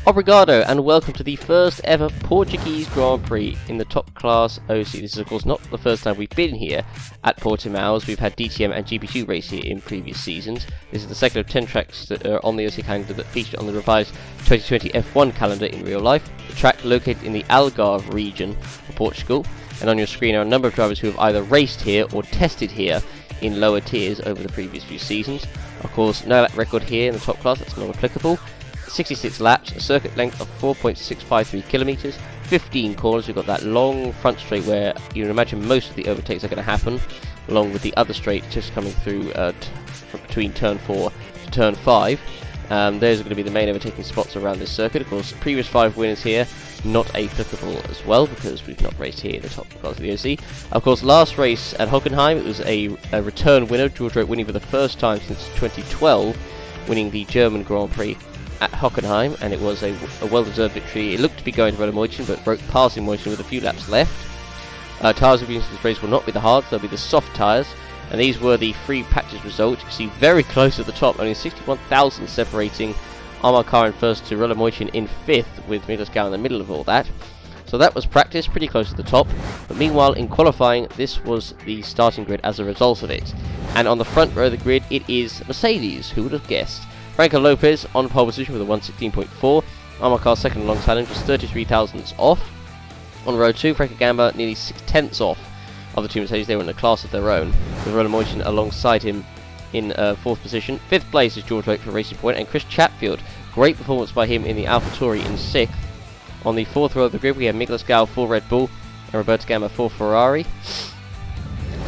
Obrigado and welcome to the first ever Portuguese Grand Prix in the top class OC. This is of course not the first time we've been here at Portimao, as we've had DTM and GP2 race here in previous seasons. This is the second of 10 tracks that are on the OC calendar that featured on the revised 2020 F1 calendar in real life. The track located in the Algarve region of Portugal, and on your screen are a number of drivers who have either raced here or tested here in lower tiers over the previous few seasons. Of course, no lap record here in the top class, that's not applicable. 66 laps, a circuit length of 4.653 kilometers, 15 corners. We've got that long front straight where you can imagine most of the overtakes are going to happen, along with the other straight just coming through between turn 4 to turn 5. Those are going to be the main overtaking spots around this circuit. Of course, previous 5 winners here not applicable as well, because we've not raced here in the top class of the OC. Of course, last race at Hockenheim, it was a return winner, George Roach winning for the first time since 2012, winning the German Grand Prix at Hockenheim, and it was a well-deserved victory. It looked to be going to Moitin, but broke past Moitin with a few laps left. Tyres we've used in this race will not be the hards, they'll be the soft tyres, and these were the free practice results. You can see very close at the top, only 61,000 separating Amar Kar in first to Moitin in 5th, with Middlescough in the middle of all that. So that was practice, pretty close to the top, but meanwhile in qualifying this was the starting grid as a result of it. And on the front row of the grid it is Mercedes, who would have guessed. Franco Lopez on pole position with a 116.4. Amar Kar second alongside him, just 33 thousandths off. On row 2, Franco Gamba nearly 6/10ths off of the two Mercedes. They were in a class of their own, with Moitin alongside him in 4th position. 5th place is George Roach for Racing Point, and Chris Chatfield, great performance by him in the AlphaTauri in 6th. On the 4th row of the grid we have Middlescough for Red Bull and Roberto Gamba for Ferrari.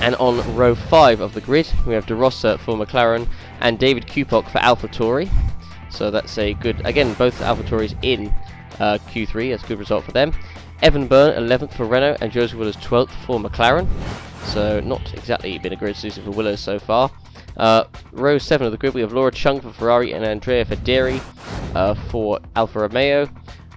And on row 5 of the grid we have De Rossa for McLaren and David Kupok for AlphaTauri. So that's a good, again, both AlphaTauris in Q3, that's a good result for them. Evan Byrne 11th for Renault and Joseph Willers 12th for McLaren. So not exactly been a great season for Willers so far. Row 7 of the grid we have Laura Chung for Ferrari and Andrea Federi for Alfa Romeo.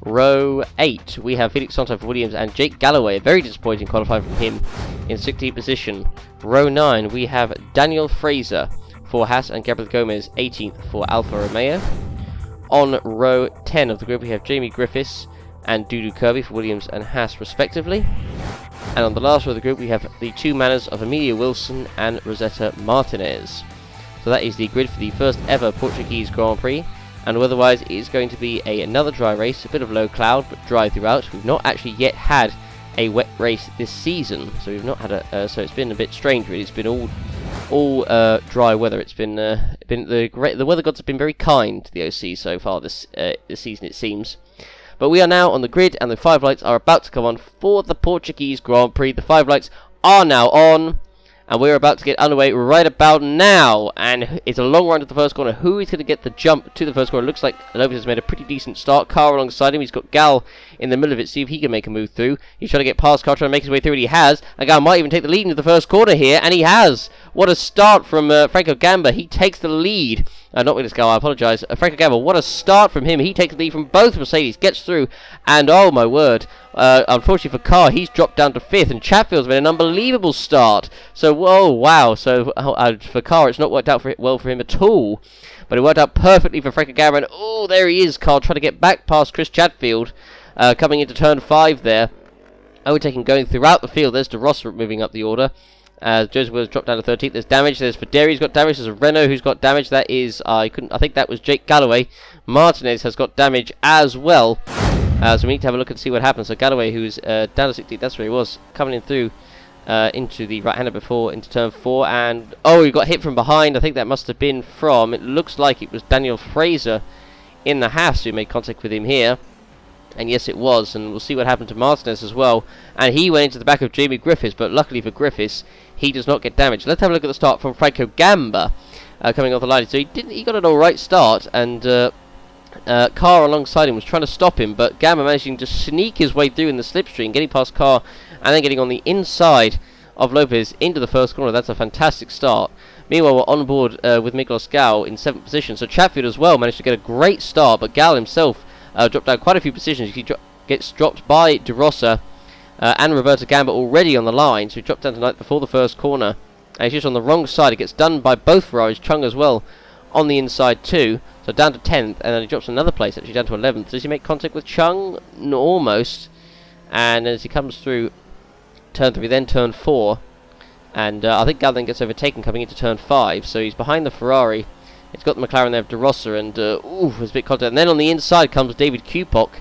Row 8 we have Felix Santo for Williams and Jake Galloway, a very disappointing qualifying from him, in 16th position. Row 9 we have Daniel Fraser for Haas and Gabriel Gomez 18th for Alfa Romeo. On row 10 of the grid we have Jamie Griffiths and Dudu Kirby for Williams and Haas respectively. And on the last row of the group we have the two manners of Emilia Wilson and Rosetta Martinez. So that is the grid for the first ever Portuguese Grand Prix, and otherwise it is going to be another dry race, a bit of low cloud but dry throughout. We've not actually yet had a wet race this season, so we've not had so it's been a bit strange really. It's been all dry weather. It's been the weather gods have been very kind to the OC so far this season, it seems. But we are now on the grid and the 5 lights are about to come on for the Portuguese Grand Prix. The 5 lights are now on, and we're about to get underway right about now. And it's a long run to the first corner. Who is going to get the jump to the first corner? It looks like Lopez has made a pretty decent start. Carr alongside him. He's got Gal in the middle of it. See if he can make a move through. He's trying to get past Carr, trying to make his way through, and he has. And Gal might even take the lead into the first corner here, and he has. What a start from Franco Gamba. He takes the lead. Not with this guy, I apologise. Franco Gamba, what a start from him. He takes the lead from both Mercedes, gets through, and oh my word. Unfortunately for Carr, he's dropped down to 5th, and Chatfield's made an unbelievable start. So, whoa, wow. So, for Carr, it's not worked out well for him at all. But it worked out perfectly for Franco Gamba, and oh, there he is, Carr, trying to get back past Chris Chatfield, coming into turn 5 there. Overtaking going throughout the field. There's De Rossa moving up the order. Joseph Williams dropped down to 13th. There's damage. There's Federi's got damage. There's a Renault who's got damage. That is, I think that was Jake Galloway. Martinez has got damage as well. So we need to have a look and see what happens. So Galloway, who's down to 16th, that's where he was, coming in through into the right-hander before, into turn 4, and oh, he got hit from behind. I think that must have been from, it looks like it was Daniel Fraser in the Haas who made contact with him here. And yes, it was, and we'll see what happened to Martinez as well. And he went into the back of Jamie Griffiths, but luckily for Griffiths, he does not get damaged. Let's have a look at the start from Franco Gamba coming off the line. So he got an alright start, and Carr alongside him was trying to stop him, but Gamba managing to sneak his way through in the slipstream, getting past Carr, and then getting on the inside of Lopez into the first corner. That's a fantastic start. Meanwhile, we're on board with Miklos Gal in 7th position. So Chatfield as well managed to get a great start, but Gal himself dropped down quite a few positions. He gets dropped by De Rossa and Roberto Gamba already on the line, so he dropped down to 9th before the first corner. And he's just on the wrong side. It gets done by both Ferraris, Chung as well, on the inside too. So down to 10th, and then he drops another place, actually down to 11th. Does he make contact with Chung? No, almost. And as he comes through turn 3, then turn 4, and I think Gal then gets overtaken coming into turn 5, so he's behind the Ferrari. It's got the McLaren there of De Rossa, and there's a bit of contact. And then on the inside comes David Kupok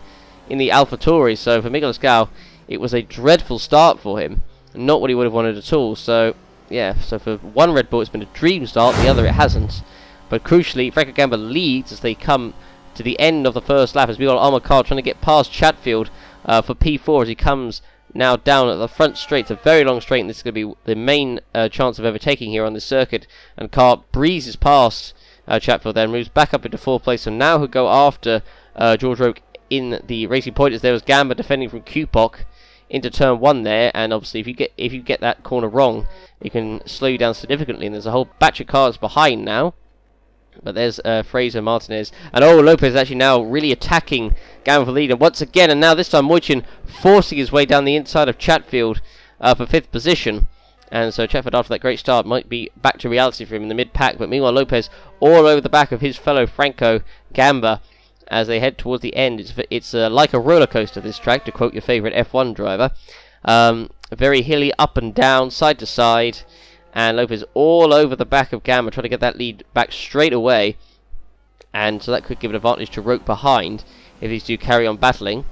in the AlphaTauri. So for Miguel Ascal, it was a dreadful start for him, not what he would have wanted at all. So yeah, so for one Red Bull it's been a dream start, the other it hasn't. But crucially, Franco Gamba leads as they come to the end of the first lap, as we got Armour Car trying to get past Chatfield for P4 as he comes now down at the front straight. It's a very long straight, and this is going to be the main chance of overtaking here on this circuit. And Car breezes past Chatfield, then moves back up into 4th place, and now he'll go after George Roque in the Racing Point, as there was Gamba defending from Kupok into turn 1 there. And obviously if you get that corner wrong, it can slow you down significantly, and there's a whole batch of cars behind now. But there's Fraser, Martinez, and Lopez actually now really attacking Gamba for the lead, and once again, and now this time Moichin forcing his way down the inside of Chatfield for 5th position. And so Chatfield, after that great start, might be back to reality for him in the mid-pack. But meanwhile, Lopez all over the back of his fellow Franco Gamba as they head towards the end. It's like a roller coaster, this track, to quote your favourite F1 driver. Very hilly, up and down, side to side. And Lopez all over the back of Gamba, trying to get that lead back straight away. And so that could give an advantage to Roque behind if these two carry on battling.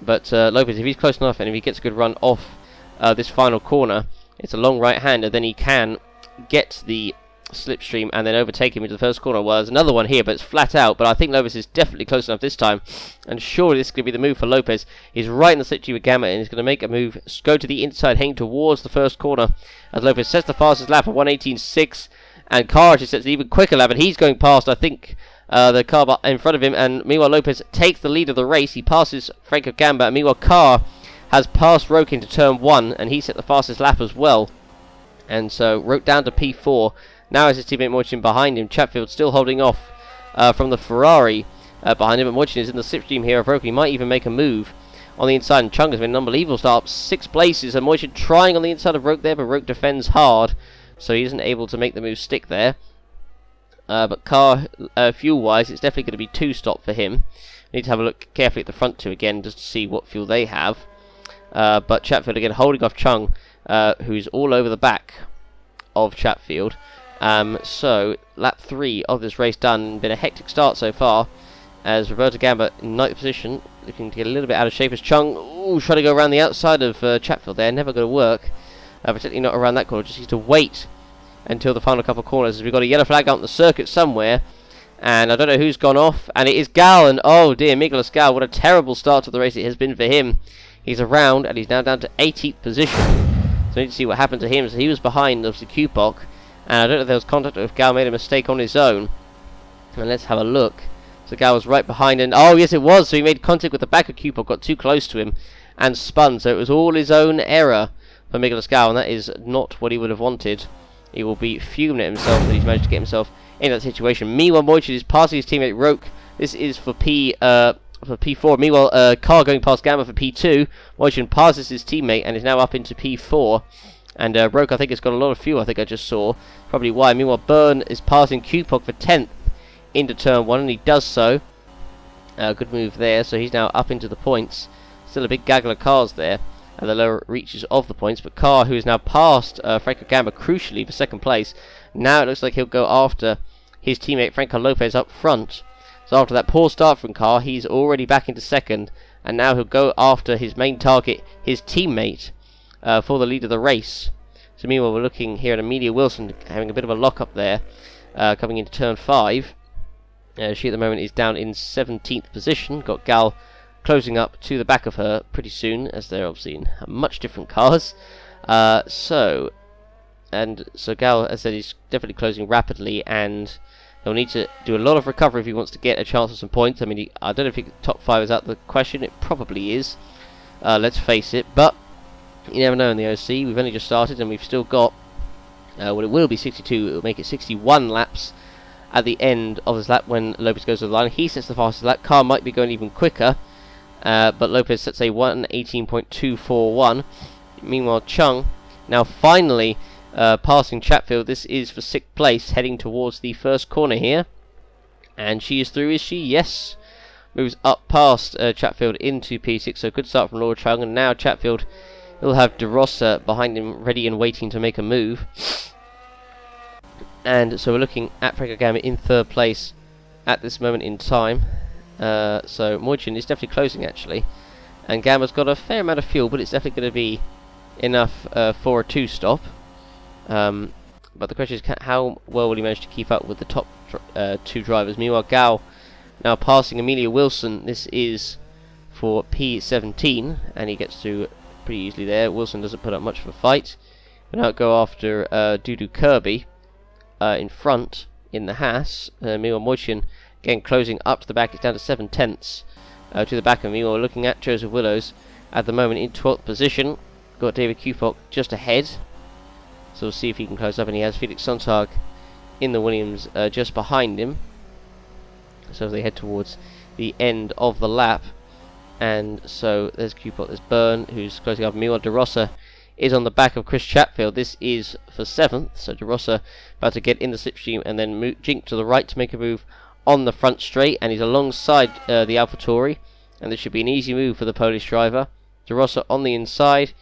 But Lopez, if he's close enough and if he gets a good run off this final corner, it's a long right-hander, then he can get the slipstream and then overtake him into the first corner. Well, there's another one here, but it's flat out. But I think Lopez is definitely close enough this time. And surely this is going to be the move for Lopez. He's right in the slipstream with Gamba, and he's going to make a move, go to the inside, heading towards the first corner. As Lopez sets the fastest lap at 1:18.6. And Carr sets an even quicker lap, and he's going past, I think, the car in front of him. And meanwhile, Lopez takes the lead of the race. He passes Franco Gamba, and meanwhile, Carr has passed Roque into turn 1, and he set the fastest lap as well. And so Roque down to P4. Now has his teammate Moichin behind him. Chatfield still holding off from the Ferrari behind him, but Moichin is in the slipstream here of Roque. He might even make a move on the inside, and Chung has been an unbelievable start, up 6 places, and Moichin trying on the inside of Roque there, but Roque defends hard, so he isn't able to make the move stick there. But car fuel-wise, it's definitely going to be 2-stop for him. We need to have a look carefully at the front 2 again, just to see what fuel they have. But Chatfield again holding off Chung, who's all over the back of Chatfield. So lap 3 of this race done. Been a hectic start so far, as Roberto Gamba in 9th position, looking to get a little bit out of shape, as Chung trying to go around the outside of Chatfield there. Never going to work, particularly not around that corner. Just needs to wait until the final couple of corners, as we've got a yellow flag out on the circuit somewhere, and I don't know who's gone off, and it is Gal, and oh dear, Miguel Ascal, what a terrible start to the race it has been for him. He's around, and he's now down to 18th position, so we need to see what happened to him. So he was behind, obviously, Kupok, and I don't know if there was contact or if Gal made a mistake on his own. And let's have a look. So Gal was right behind, and oh yes it was, so he made contact with the back of Kupok, got too close to him, and spun, so it was all his own error for Miguel Ascal, and that is not what he would have wanted. He will be fuming at himself that he's managed to get himself in that situation. Meanwhile, Moichin is passing his teammate Roque. This is for P4. Meanwhile, Carr going past Gamba for P2. Moichin passes his teammate and is now up into P4. And Roque, I think, has got a lot of fuel, I think I just saw. Probably why. Meanwhile, Byrne is passing Kupok for 10th into turn 1, and he does so. Good move there, so he's now up into the points. Still a big gaggle of cars there at the lower reaches of the points, but Carr, who is now past Franco Gamba, crucially, for 2nd place. Now it looks like he'll go after his teammate Franco Lopez up front. So after that poor start from Carr, he's already back into 2nd, and now he'll go after his main target, his teammate, for the lead of the race. So meanwhile, we're looking here at Amelia Wilson having a bit of a lock-up there, coming into turn 5. She at the moment is down in 17th position. Got Gal closing up to the back of her pretty soon, as they're obviously in much different cars. So Gal, as I said, is definitely closing rapidly, and he'll need to do a lot of recovery if he wants to get a chance of some points. I mean, I don't know if top 5 is out of the question. It probably is. Let's face it, but you never know in the OC. We've only just started, and we've still got well, it will be 62. It will make it 61 laps at the end of this lap when Lopez goes to the line. He sets the fastest lap. Carr might be going even quicker, but Lopez sets a 1:18.241. Meanwhile, Chung now finally passing Chatfield. This is for 6th place, heading towards the first corner here. And she is through, is she? Yes. Moves up past Chatfield into P6, so good start from Laura Chung, and now Chatfield will have De Rossa behind him, ready and waiting to make a move. And so we're looking at Franco Gamba in third place at this moment in time. So Moichin is definitely closing, actually. And Gamba's got a fair amount of fuel, but it's definitely going to be enough for a two-stop. But the question is, how well will he manage to keep up with the top two drivers? Meanwhile, Gal now passing Amelia Wilson. This is for P17, and he gets through pretty easily there. Wilson doesn't put up much of a fight. We now go after Dudu Kirby in front in the Haas. Meanwhile, Moichin again closing up to the back. It's down to 7/10 to the back of me. Meanwhile, looking at Joseph Willows at the moment in 12th position. Got David Kupok just ahead. So we'll see if he can close up, and he has Felix Sontag in the Williams just behind him. So as they head towards the end of the lap, and so there's Kupok, there's Byrne who's closing up. Meanwhile, De Rossa is on the back of Chris Chatfield. This is for 7th, so De Rossa about to get in the slipstream and then jink to the right to make a move on the front straight, and he's alongside the AlphaTauri, and this should be an easy move for the Polish driver. De Rossa on the inside,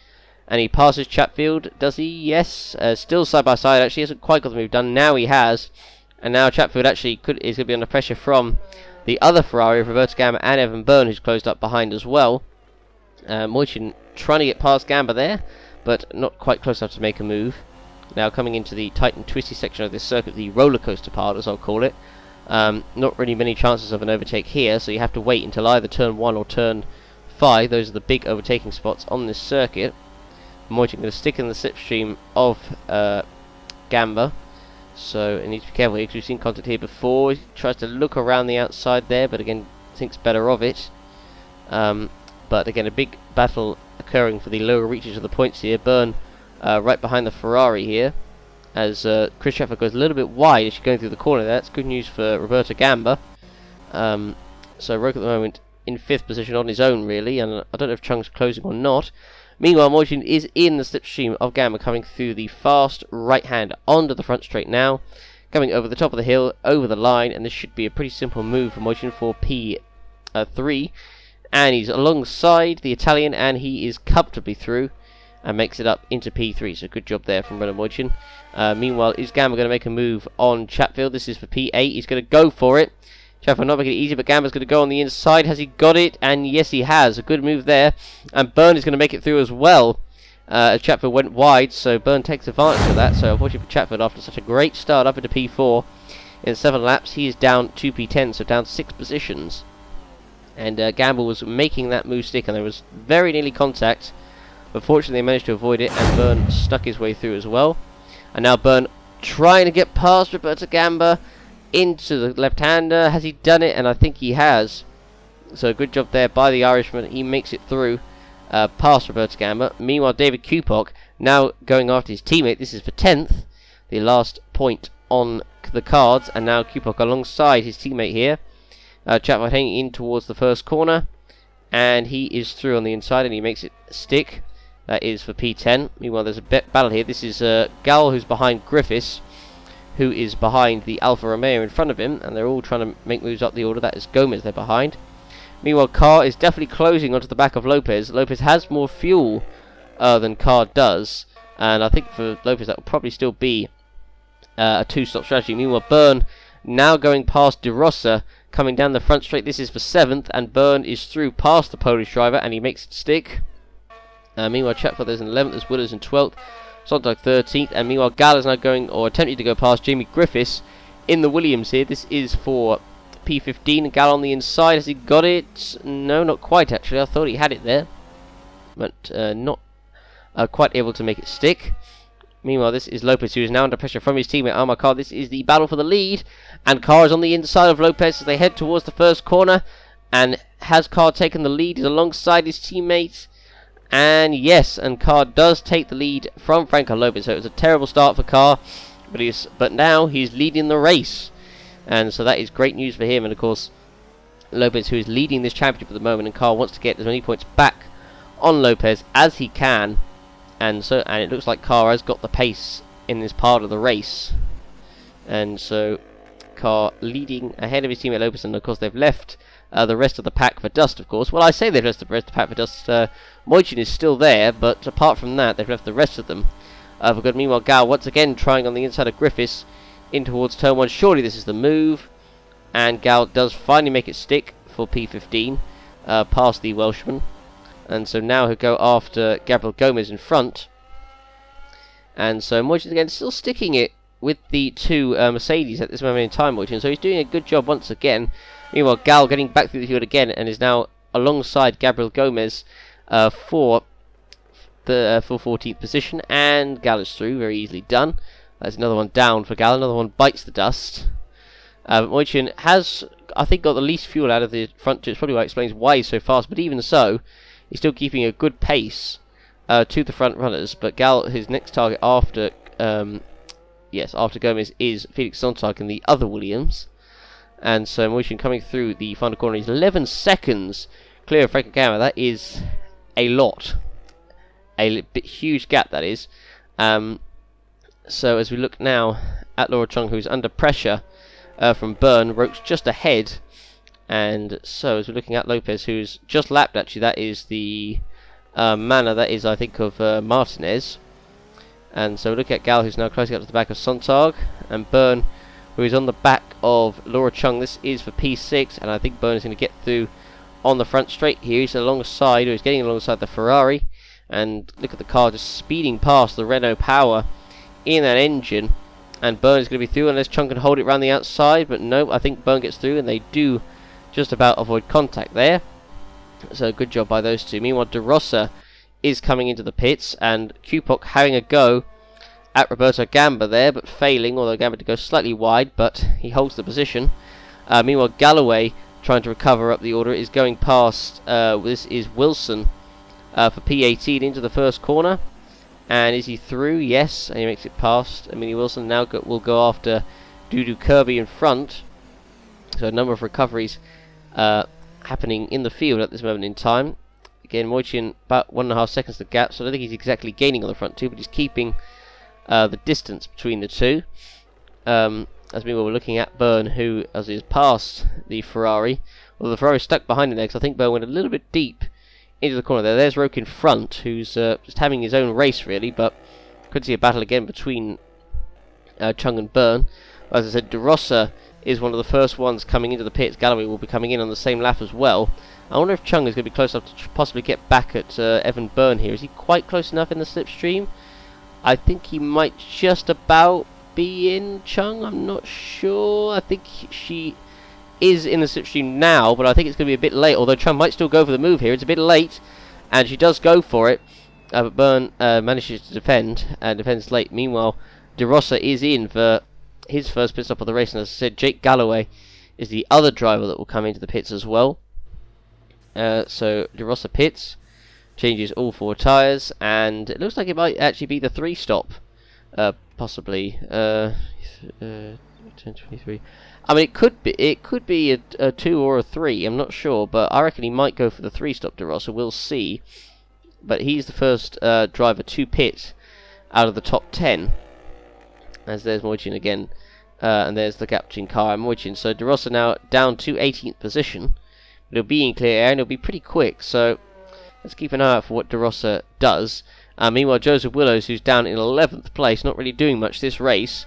and he passes Chatfield. Does he? Yes. Still side by side. Actually, hasn't quite got the move done. Now he has, and now Chatfield actually is going to be under pressure from the other Ferrari of Roberto Gamba and Evan Byrne, who's closed up behind as well. Moichin trying to get past Gamba there, but not quite close enough to make a move. Now coming into the tight and twisty section of this circuit, the roller coaster part, as I'll call it. Not really many chances of an overtake here, so you have to wait until either turn 1 or turn 5. Those are the big overtaking spots on this circuit. Moichin going to stick in the slipstream of Gamba, so he needs to be careful here because we've seen contact here before. He tries to look around the outside there, but again thinks better of it. But again, a big battle occurring for the lower reaches of the points here. Byrne right behind the Ferrari here, as Chris Sheffer goes a little bit wide as she's going through the corner there. That's good news for Roberto Gamba. So Roke at the moment in 5th position on his own, really, and I don't know if Chung's closing or not. Meanwhile, Moichin is in the slipstream of Gamba, coming through the fast right hand onto the front straight now, coming over the top of the hill, over the line, and this should be a pretty simple move for Moichin for P3. And he's alongside the Italian, and he is comfortably through and makes it up into P3. So good job there from Renaud Moichin. Meanwhile, is Gamba going to make a move on Chatfield? This is for P8. He's going to go for it. Chatfield not making it easy, but Gamba's going to go on the inside. Has he got it? And yes, he has. A good move there. And Byrne is going to make it through as well. Chatfield went wide, so Byrne takes advantage of that. So unfortunately for Chatfield, after such a great start up into P4, in 7 laps, he is down to P10, so down 6 positions. And Gamba was making that move stick, and there was very nearly contact. But fortunately, they managed to avoid it, and Byrne stuck his way through as well. And now Byrne trying to get past Roberto Gamba into the left-hander. Has he done it? And I think he has. So good job there by the Irishman. He makes it through past Roberto Gamba. Meanwhile, David Kupok now going after his teammate. This is for 10th, the last point on the cards. And now Kupok alongside his teammate here. Chatfield hanging in towards the first corner. And he is through on the inside, and he makes it stick. That is for P10. Meanwhile, there's a battle here. This is Gal, who's behind Griffiths, who is behind the Alfa Romeo in front of him, and they're all trying to make moves up the order. That is Gomez they're behind. Meanwhile, Carr is definitely closing onto the back of Lopez. Lopez has more fuel than Carr does, and I think for Lopez that will probably still be a two-stop strategy. Meanwhile, Byrne now going past De Rossa, coming down the front straight. This is for 7th, and Byrne is through past the Polish driver, and he makes it stick. Meanwhile, Chatfield is in 11th, there's Willows in 12th, Sontag 13th, and meanwhile Gal is now going, or attempting to go past Jamie Griffiths in the Williams here. This is for P15, and Gal on the inside. Has he got it? No, not quite actually. I thought he had it there, but not quite able to make it stick. Meanwhile, this is Lopez, who is now under pressure from his teammate Armar Carr. This is the battle for the lead, and Carr is on the inside of Lopez as they head towards the first corner. And has Carr taken the lead? He's alongside his teammate. And yes, and Carr does take the lead from Franco Lopez. So it was a terrible start for Carr, but now he's leading the race, and so that is great news for him. And of course, Lopez, who is leading this championship at the moment, and Carr wants to get as many points back on Lopez as he can. And it looks like Carr has got the pace in this part of the race, and so car leading ahead of his teammate Lopez, and of course they've left the rest of the pack for dust, of course. Well, I say they've left the rest of the pack for dust. Moichin is still there, but apart from that, they've left the rest of them for good. Meanwhile, Gal once again trying on the inside of Griffiths in towards turn 1. Surely this is the move, and Gal does finally make it stick for P15 past the Welshman. And so now he'll go after Gabriel Gomez in front. And so Moichin again still sticking it with the two Mercedes at this moment in time, Moichin. So he's doing a good job once again. Meanwhile, Gal getting back through the field again and is now alongside Gabriel Gomez for the 14th position. And Gal is through, very easily done. There's another one down for Gal. Another one bites the dust. Moichin has, I think, got the least fuel out of the front two. It's probably why it explains why he's so fast. But even so, he's still keeping a good pace to the front runners. But Gal, his next target after after Gomez is Felix Sontag in the other Williams. And so Moichin coming through the final corner. He's 11 seconds clear of Frank Gamma. That is a lot. A huge gap, that is. So as we look now at Laura Chung, who's under pressure from Byrne, Roach just ahead. And so as we're looking at Lopez, who's just lapped, actually, that is the manner, that is, I think, of Martinez. And so we look at Gal, who's now closing up to the back of Sontag, and Byrne, who is on the back of Laura Chung. This is for P6, and I think Byrne is going to get through on the front straight here. He's alongside, or he's getting alongside the Ferrari, and look at the car just speeding past the Renault Power in that engine. And Byrne is going to be through unless Chung can hold it around the outside, but no, I think Byrne gets through, and they do just about avoid contact there. So good job by those two. Meanwhile, De Rossa is coming into the pits, and Kupok having a go at Roberto Gamba there, but failing, although Gamba did go slightly wide, but he holds the position. Meanwhile, Galloway, trying to recover up the order, is going past, this is Wilson for P18 into the first corner. And is he through? Yes, and he makes it past Emily Wilson. Now will go after Dudu Kirby in front. So a number of recoveries happening in the field at this moment in time. Again, Moichin about 1.5 seconds the gap, so I don't think he's exactly gaining on the front two, but he's keeping the distance between the two. As we were looking at Byrne, who, as he has passed the Ferrari, well, the Ferrari stuck behind him there, because I think Byrne went a little bit deep into the corner there. There's Roke in front, who's just having his own race, really, but could see a battle again between Chung and Byrne. As I said, De Rossa is one of the first ones coming into the pits. Galloway will be coming in on the same lap as well. I wonder if Chung is going to be close enough to possibly get back at Evan Byrne here. Is he quite close enough in the slipstream? I think he might just about be in Chung. I'm not sure. I think she is in the slipstream now, but I think it's going to be a bit late. Although Chung might still go for the move here. It's a bit late, and she does go for it. But Byrne manages to defend, and defends late. Meanwhile, De Rossa is in for his first pit stop of the race, and as I said, Jake Galloway is the other driver that will come into the pits as well. So De Rossa pits, changes all 4 tyres, and it looks like it might actually be the 3-stop, possibly. 10:23. I mean, it could be a 2 or a 3. I'm not sure, but I reckon he might go for the 3-stop. De Rossa, we'll see. But he's the first driver to pit out of the top 10. As there's Moichin again, and there's the gap between Car and Moichin. So De Rossa now down to 18th position. It'll be in clear air, and it'll be pretty quick, so let's keep an eye out for what De Rossa does. Meanwhile, Joseph Willows, who's down in 11th place, not really doing much this race,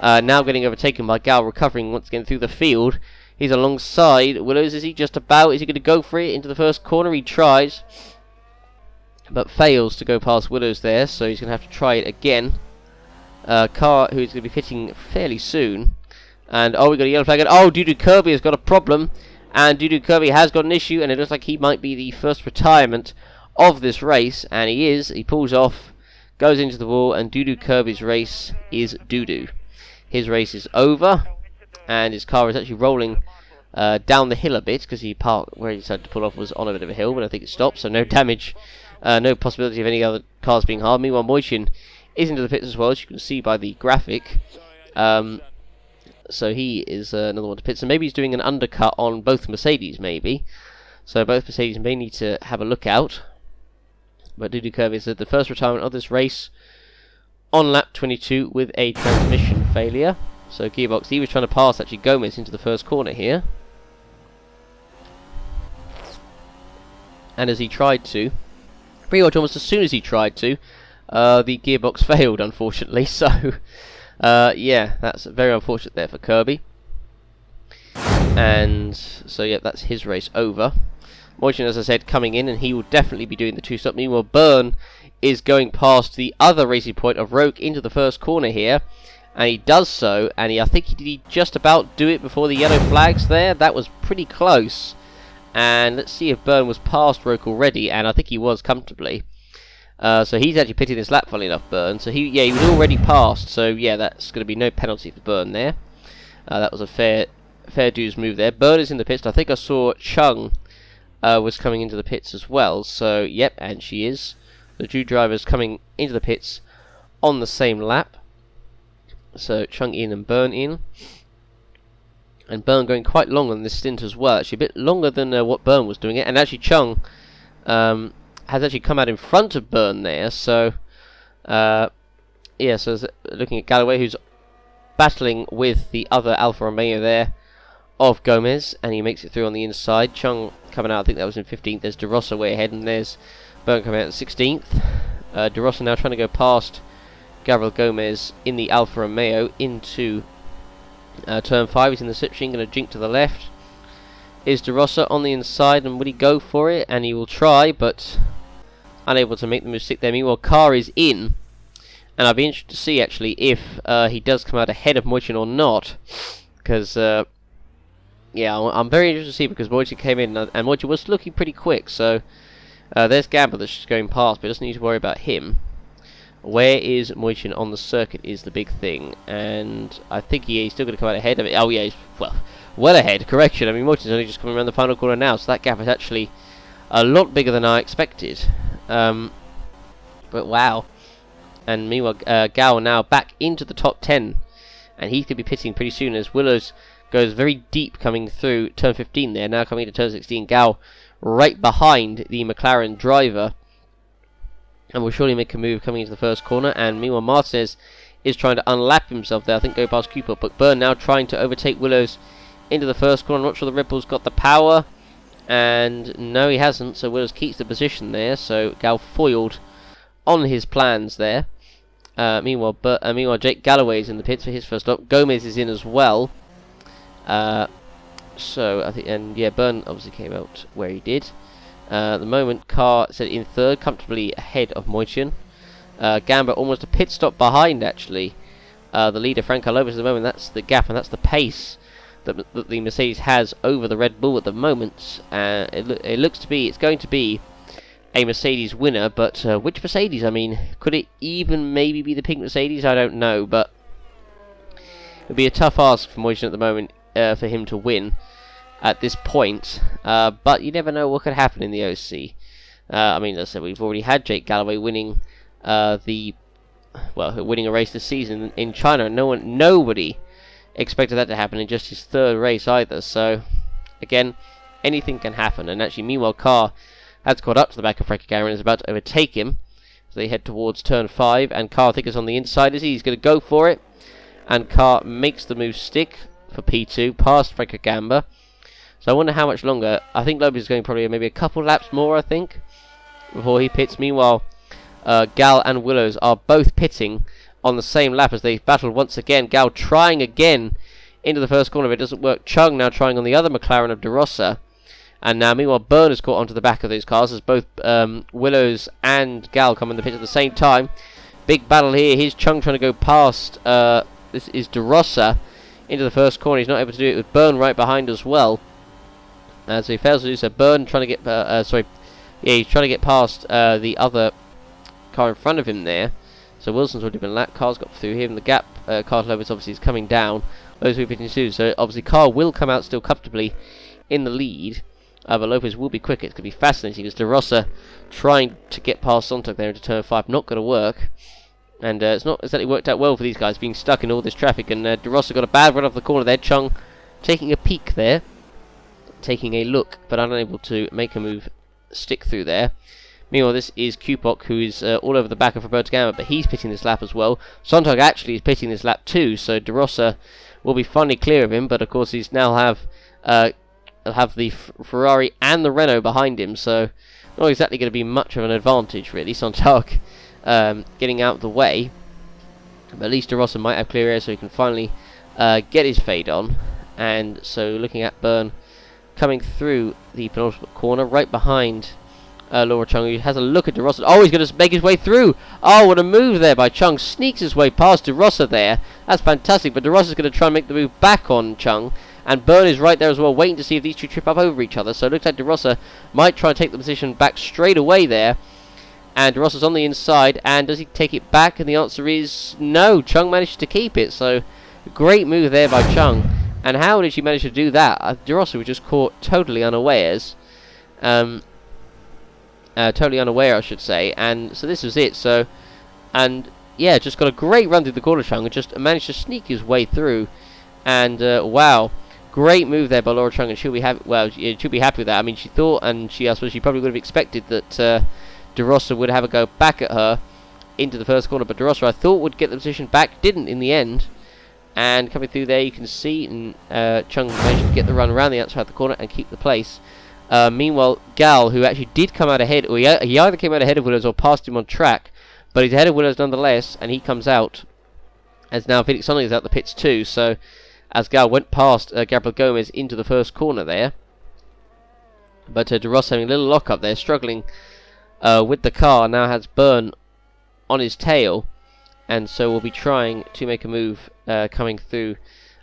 now getting overtaken by Gal, recovering once again through the field. He's alongside Willows. Is he just about? Is he going to go for it into the first corner? He tries, but fails to go past Willows there, so he's going to have to try it again. Carr, who's going to be pitting fairly soon. And, oh, we got a yellow flag. And, oh, Dudu Kirby has got a problem. And Dudu Kirby has got an issue, and it looks like he might be the first retirement of this race. And he is. He pulls off, goes into the wall, and Dudu Kirby's race is Dudu. His race is over, and his car is actually rolling down the hill a bit, because he parked where he decided to pull off was on a bit of a hill, but I think it stopped, so no damage, no possibility of any other cars being harmed. Meanwhile, Moichin is into the pits as well, as you can see by the graphic. So he is another one to pit. So maybe he's doing an undercut on both Mercedes, maybe. So both Mercedes may need to have a look out. But Dudu Kirby is the first retirement of this race on lap 22 with a transmission failure. So Gearbox, he was trying to pass actually Gomez into the first corner here. And as he tried to, pretty much almost as soon as he tried to, the gearbox failed, unfortunately. So, yeah, that's very unfortunate there for Kirby. And so, yeah, that's his race over. Moichin, as I said, coming in, and he will definitely be doing the two-stop. Meanwhile, Byrne is going past the other racing point of Roke into the first corner here. And he does so, and I think he did just about do it before the yellow flags there. That was pretty close. And let's see if Byrne was past Roke already, and I think he was comfortably. So he's actually pitting this lap, funnily enough, Byrne. So he was already past, so yeah, that's going to be no penalty for Byrne there. That was a fair dues move there. Byrne is in the pits. I think I saw Chung was coming into the pits as well. So, yep, and she is. The two drivers coming into the pits on the same lap. So Chung in and Byrne in. And Byrne going quite long on this stint as well. Actually, a bit longer than what Byrne was doing it. And actually, Chung has actually come out in front of Byrne there. So, yeah, so looking at Galloway, who's battling with the other Alfa Romeo there of Gomez. And he makes it through on the inside. Chung coming out, I think that was in 15th. There's De Rossa way ahead. And there's Byrne coming out in 16th. De Rossa now trying to go past Gabriel Gomez in the Alfa Romeo into turn 5. He's in the slipstream, going to jink to the left. Is De Rossa on the inside, and would he go for it? And he will try, but unable to make the move stick there. Meanwhile, Carr is in, and I'd be interested to see actually if he does come out ahead of Moichin or not, because yeah, I'm very interested to see, because Moichin came in and Moichin was looking pretty quick. So there's Gamble that's just going past, but doesn't need to worry about him. Where is Moichin on the circuit is the big thing, and I think he's still going to come out ahead of it. Oh yeah, he's well ahead. Correction. I mean, Moichin's only just coming around the final corner now, so that gap is actually a lot bigger than I expected. But wow. And meanwhile, Gao now back into the top 10, and he's going to be pitting pretty soon as Willows goes very deep coming through turn 15 there. Now coming to turn 16, Gao right behind the McLaren driver. And will surely make a move coming into the first corner. And meanwhile, Martinez is trying to unlap himself there. I think go past Cooper. But Byrne now trying to overtake Willows into the first corner. I'm not sure the Red Bull's got the power. And no, he hasn't. So Willows keeps the position there. So Gal foiled on his plans there. Meanwhile, Jake Galloway is in the pits for his first stop. Gomez is in as well. So I think, and yeah, Byrne obviously came out where he did. At the moment, Carr set in third, comfortably ahead of Moichin. Gamba almost a pit stop behind, actually. The leader, Franco Lopez, at the moment. That's the gap, and that's the pace that the Mercedes has over the Red Bull at the moment. It looks to be, it's going to be a Mercedes winner, but which Mercedes? I mean, could it even maybe be the pink Mercedes? I don't know, but it would be a tough ask for Moichin at the moment for him to win at this point, but you never know what could happen in the OC. I mean, as I said, we've already had Jake Galloway winning winning a race this season in China, and nobody expected that to happen in just his third race either. So again, anything can happen. And actually, meanwhile, Carr has got up to the back of Frankie Garrett and is about to overtake him. So they head towards turn 5, and Carr, I think, is on the inside. He's going to go for it, and Carr makes the move stick for P2 past Franco Gamba. So I wonder how much longer. I think Lopez is going probably maybe a couple laps more, I think, before he pits. Meanwhile, Gal and Willows are both pitting on the same lap as they battle once again. Gal trying again into the first corner, but it doesn't work. Chung now trying on the other McLaren of De Rossa. And now, meanwhile, Byrne has caught onto the back of those cars as both Willows and Gal come in the pit at the same time. Big battle here. Here's Chung trying to go past. This is De Rossa into the first corner. He's not able to do it with Byrne right behind as well. So he fails to do so. Byrne trying to get, he's trying to get past the other car in front of him there. So Wilson's already been lapped. Carr's got through him. The gap, Carl Lopez obviously is coming down. Those who are pitting soon. So obviously Carr will come out still comfortably in the lead. But Lopez will be quicker. It's going to be fascinating because De Rossa trying to get past Sontag there into turn 5. Not going to work. And it's not exactly worked out well for these guys being stuck in all this traffic. And De Rossa got a bad run off the corner there. Chung taking a peek there. Taking a look, but unable to make a move stick through there. Meanwhile, this is Cupok, who is all over the back of Roberto Gamba, but he's pitting this lap as well. Sontag actually is pitting this lap too, so De Rosa will be finally clear of him, but of course he's now have the Ferrari and the Renault behind him, so not exactly going to be much of an advantage really. Sontag getting out of the way, but at least De Rosa might have clear air so he can finally get his fade on. And so looking at Byrne coming through the penultimate corner right behind Laura Chung, who has a look at De Rosa. Oh, he's going to make his way through. Oh, what a move there by Chung. Sneaks his way past De Rosa there. That's fantastic, but De Rosa's going to try and make the move back on Chung. And Byrne is right there as well, waiting to see if these two trip up over each other. So it looks like De Rosa might try and take the position back straight away there. And De Rosa's on the inside, and does he take it back? And the answer is no. Chung managed to keep it, so great move there by Chung. And how did she manage to do that? De Rosa was just caught totally unawares. Totally unaware, I should say. And so this was it. So, and yeah, just got a great run through the corner, Chung, and just managed to sneak his way through. And wow, great move there by Laura Chung, and she'll be happy. Well, she'll be happy with that. I mean, she thought, and I suppose she probably would have expected that De Rosa would have a go back at her into the first corner, but De Rosa, I thought, would get the position back. Didn't in the end. And coming through there, you can see, and Chung managed to get the run around the outside of the corner and keep the place. Meanwhile, Gal, who actually did come out ahead, or he either came out ahead of Willows or passed him on track, but he's ahead of Willows nonetheless, and he comes out, as now Felix Sonnig is out the pits too, so as Gal went past Gabriel Gomez into the first corner there. But De Rosa having a little lock up there, struggling with the car, now has Byrne on his tail, and so will be trying to make a move coming through.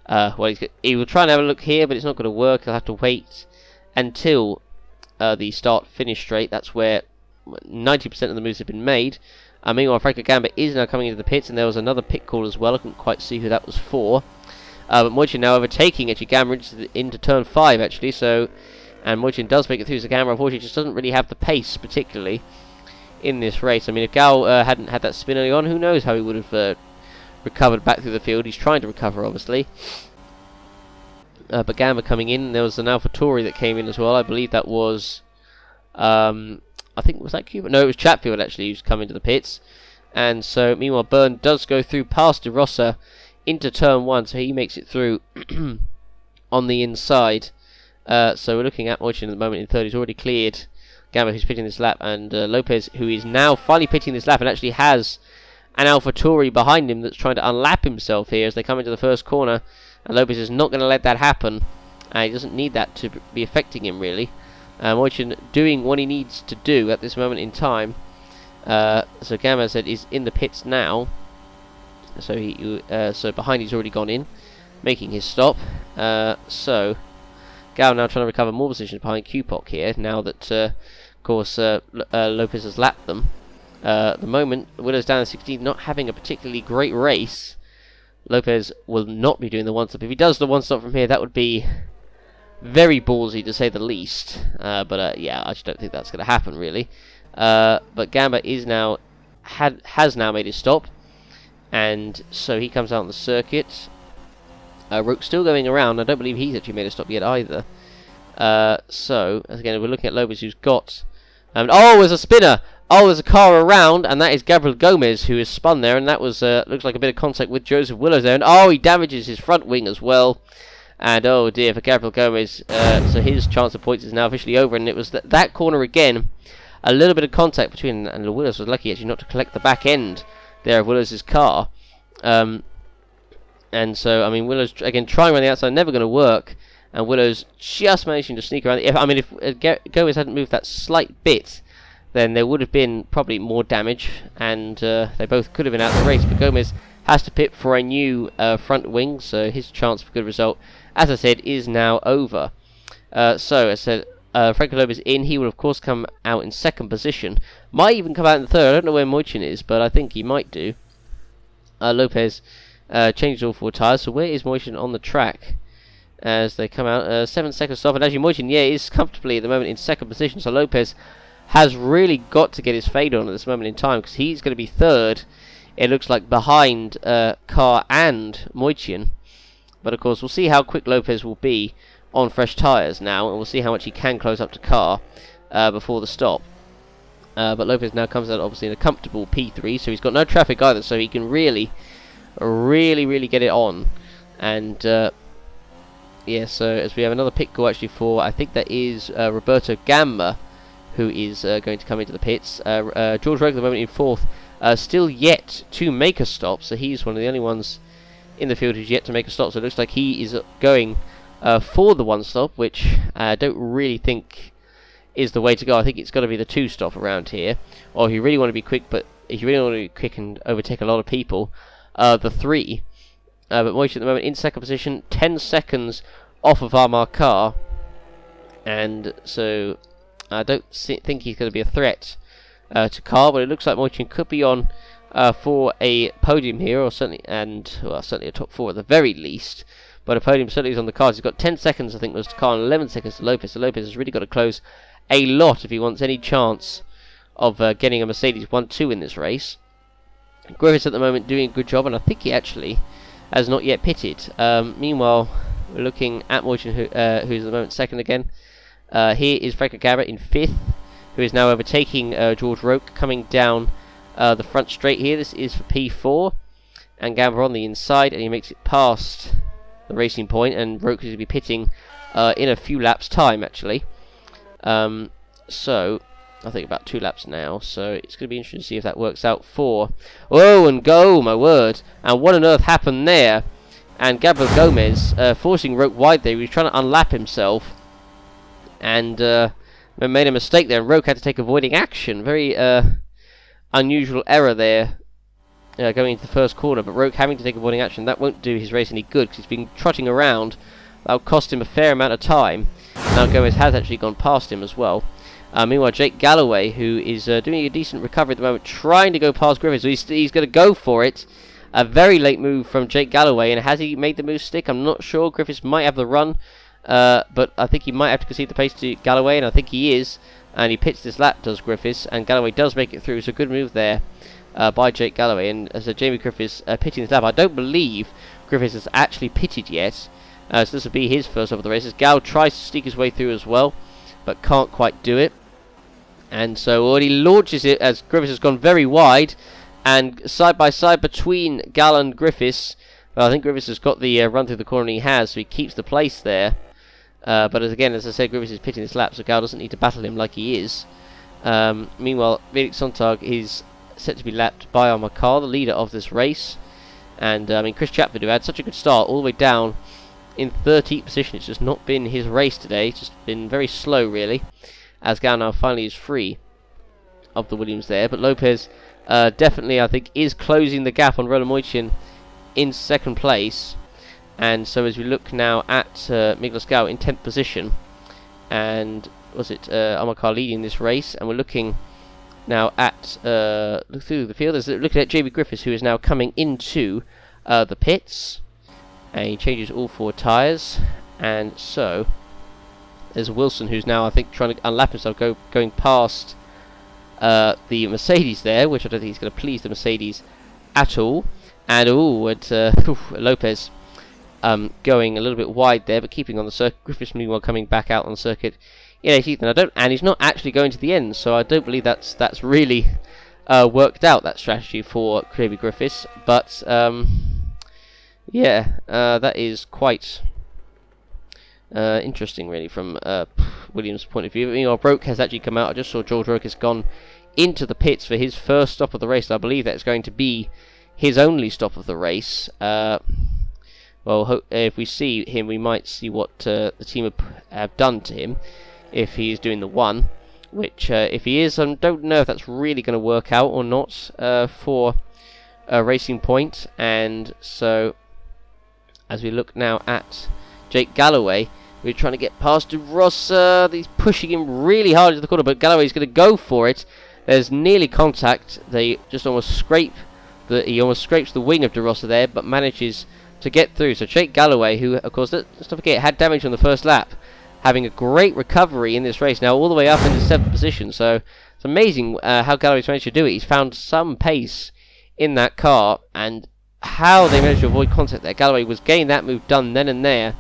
Well, he will try and have a look here, but it's not going to work. He'll have to wait until the start-finish straight. That's where 90% of the moves have been made. Meanwhile, Franco Gamba is now coming into the pits, and there was another pit call as well. I couldn't quite see who that was for. But Moichin now overtaking actually Gamba into turn 5 actually. So, and Moichin does make it through. So Gamba unfortunately just doesn't really have the pace particularly in this race. I mean, if Gal hadn't had that spin early on, who knows how he would have recovered back through the field. He's trying to recover, obviously. But Gamba coming in, there was an AlphaTauri that came in as well. I believe that was, I think, was that Cuba? No, it was Chatfield actually who's come into the pits. And so, meanwhile, Byrne does go through past De Rosa into turn 1, so he makes it through on the inside. So we're looking at Moichin at the moment in third. He's already cleared Gamba, who's pitting this lap, and Lopez, who is now finally pitting this lap and actually has an AlphaTauri behind him that's trying to unlap himself here as they come into the first corner. And Lopez is not going to let that happen. He doesn't need that to be affecting him, really. Moichin doing what he needs to do at this moment in time. So Gamba said is in the pits now. So so behind he's already gone in, making his stop. So Gal now trying to recover more positions behind Cupok here. Now that, of course, Lopez has lapped them. At the moment, Willow's down in 16th, not having a particularly great race. Lopez will not be doing the one-stop. If he does the one-stop from here, that would be very ballsy, to say the least. But yeah, I just don't think that's going to happen, really. But Gamba is now has now made his stop, and so he comes out on the circuit. Rook's still going around. I don't believe he's actually made a stop yet either. So, as again, we're looking at Lopez, who's got... oh, there's a spinner! Oh, there's a car around, and that is Gabriel Gomez, who is spun there, and that was, looks like a bit of contact with Joseph Willows there, and oh, he damages his front wing as well, and oh dear, for Gabriel Gomez, so his chance of points is now officially over, and it was that corner again, a little bit of contact between, and Willows was lucky actually not to collect the back end there of Willows' car, and so, I mean, Willows, again, trying around the outside, never going to work, and Willows just managing to sneak around. If Gomez hadn't moved that slight bit, then there would have been probably more damage, and they both could have been out of the race, but Gomez has to pit for a new front wing, so his chance for a good result, as I said, is now over. So, as I said, Franco Lopez in, he will of course come out in second position, might even come out in third. I don't know where Moichin is, but I think he might do. Lopez changed all 4 tyres, so where is Moichin on the track? As they come out, 7 seconds stop, and actually Moichin, yeah, is comfortably at the moment in second position, so Lopez has really got to get his fade on at this moment in time, because he's going to be third, it looks like, behind Carr and Moichin. But of course, we'll see how quick Lopez will be on fresh tyres now, and we'll see how much he can close up to Carr before the stop. But Lopez now comes out obviously in a comfortable P3, so he's got no traffic either, so he can really get it on. And yeah, so as we have another pit call actually for, I think that is Roberto Gamma, who is going to come into the pits. George Roke at the moment in 4th, still yet to make a stop, so he's one of the only ones in the field who's yet to make a stop, so it looks like he is going for the 1 stop, which I don't really think is the way to go. I think it's got to be the 2 stop around here, or if you really want to be quick, but if you really want to be quick and overtake a lot of people, the 3. But Moish at the moment in 2nd position, 10 seconds off of our car, and so I don't think he's going to be a threat to Carl, but it looks like Moichin could be on for a podium here, or certainly a top 4 at the very least. But a podium certainly is on the cards. He's got 10 seconds, I think, was to Carl, and 11 seconds to Lopez. So Lopez has really got to close a lot if he wants any chance of getting a Mercedes 1-2 in this race. Griffiths at the moment doing a good job, and I think he actually has not yet pitted. Meanwhile, we're looking at Moichin, who's at the moment 2nd again. Here is Franco Garrett in 5th, who is now overtaking George Roke, coming down the front straight here. This is for P4, and Gamma on the inside, and he makes it past the racing point, and Roke is going to be pitting in a few laps time actually. So I think about 2 laps now, so it's going to be interesting to see if that works out for... Oh, and go, my word! And what on earth happened there? And Gabriel Gomez forcing Roke wide there. He was trying to unlap himself, and made a mistake there, and Roke had to take avoiding action. Very unusual error there, going into the first corner, but Roke having to take avoiding action, that won't do his race any good, because he's been trotting around. That'll cost him a fair amount of time. Now Gomez has actually gone past him as well. Meanwhile, Jake Galloway, who is doing a decent recovery at the moment, trying to go past Griffiths, so he's going to go for it. A very late move from Jake Galloway, and has he made the move stick? I'm not sure. Griffiths might have the run, but I think he might have to concede the pace to Galloway, and I think he is. And he pits this lap, does Griffiths, and Galloway does make it through, so good move there by Jake Galloway. And as Jamie Griffiths pitting this lap, I don't believe Griffiths has actually pitted yet, so this will be his first over the race, as Gal tries to sneak his way through as well, but can't quite do it. And so already launches it as Griffiths has gone very wide, and side by side between Gal and Griffiths. Well, I think Griffiths has got the run through the corner he has, so he keeps the place there. But as I said, Griffiths is pitting this lap, so Gal doesn't need to battle him like he is. Meanwhile, Felix Sontag is set to be lapped by Armor Carr, the leader of this race. And Chris Chatford, who had such a good start, all the way down in 13th position. It's just not been his race today. It's just been very slow, really, as Gal now finally is free of the Williams there. But Lopez definitely, I think, is closing the gap on Roland Moichin in 2nd place. And so as we look now at Miklos Gau in 10th position, and was it Armor Carr leading this race, and we're looking now at look through the field, looking at JB Griffiths, who is now coming into the pits, and he changes all 4 tyres. And so there's Wilson, who's now, I think, trying to unlap himself, going past the Mercedes there, which I don't think he's going to please the Mercedes at all. And Lopez going a little bit wide there, but keeping on the circuit. Griffiths meanwhile coming back out on the circuit in 18th, and he's not actually going to the end, so I don't believe that's really worked out, that strategy for Kirby Griffiths. But yeah, that is quite interesting, really, from Williams' point of view. Meanwhile, Roke has actually come out. I just saw George Roke has gone into the pits for his first stop of the race. I believe that's going to be his only stop of the race. Well, if we see him, we might see what the team have done to him, if he is doing the 1, which if he is, I don't know if that's really going to work out or not for Racing Point. And so as we look now at Jake Galloway, we're trying to get past De Rossa. He's pushing him really hard into the corner, but Galloway's going to go for it. There's nearly contact. They just almost scrape he almost scrapes the wing of De Rossa there, but manages to get through. So Jake Galloway, who, of course, let's not forget, had damage on the first lap, having a great recovery in this race, now all the way up into 7th position. So it's amazing how Galloway's managed to do it. He's found some pace in that car, and how they managed to avoid contact there. Galloway was getting that move done then and there.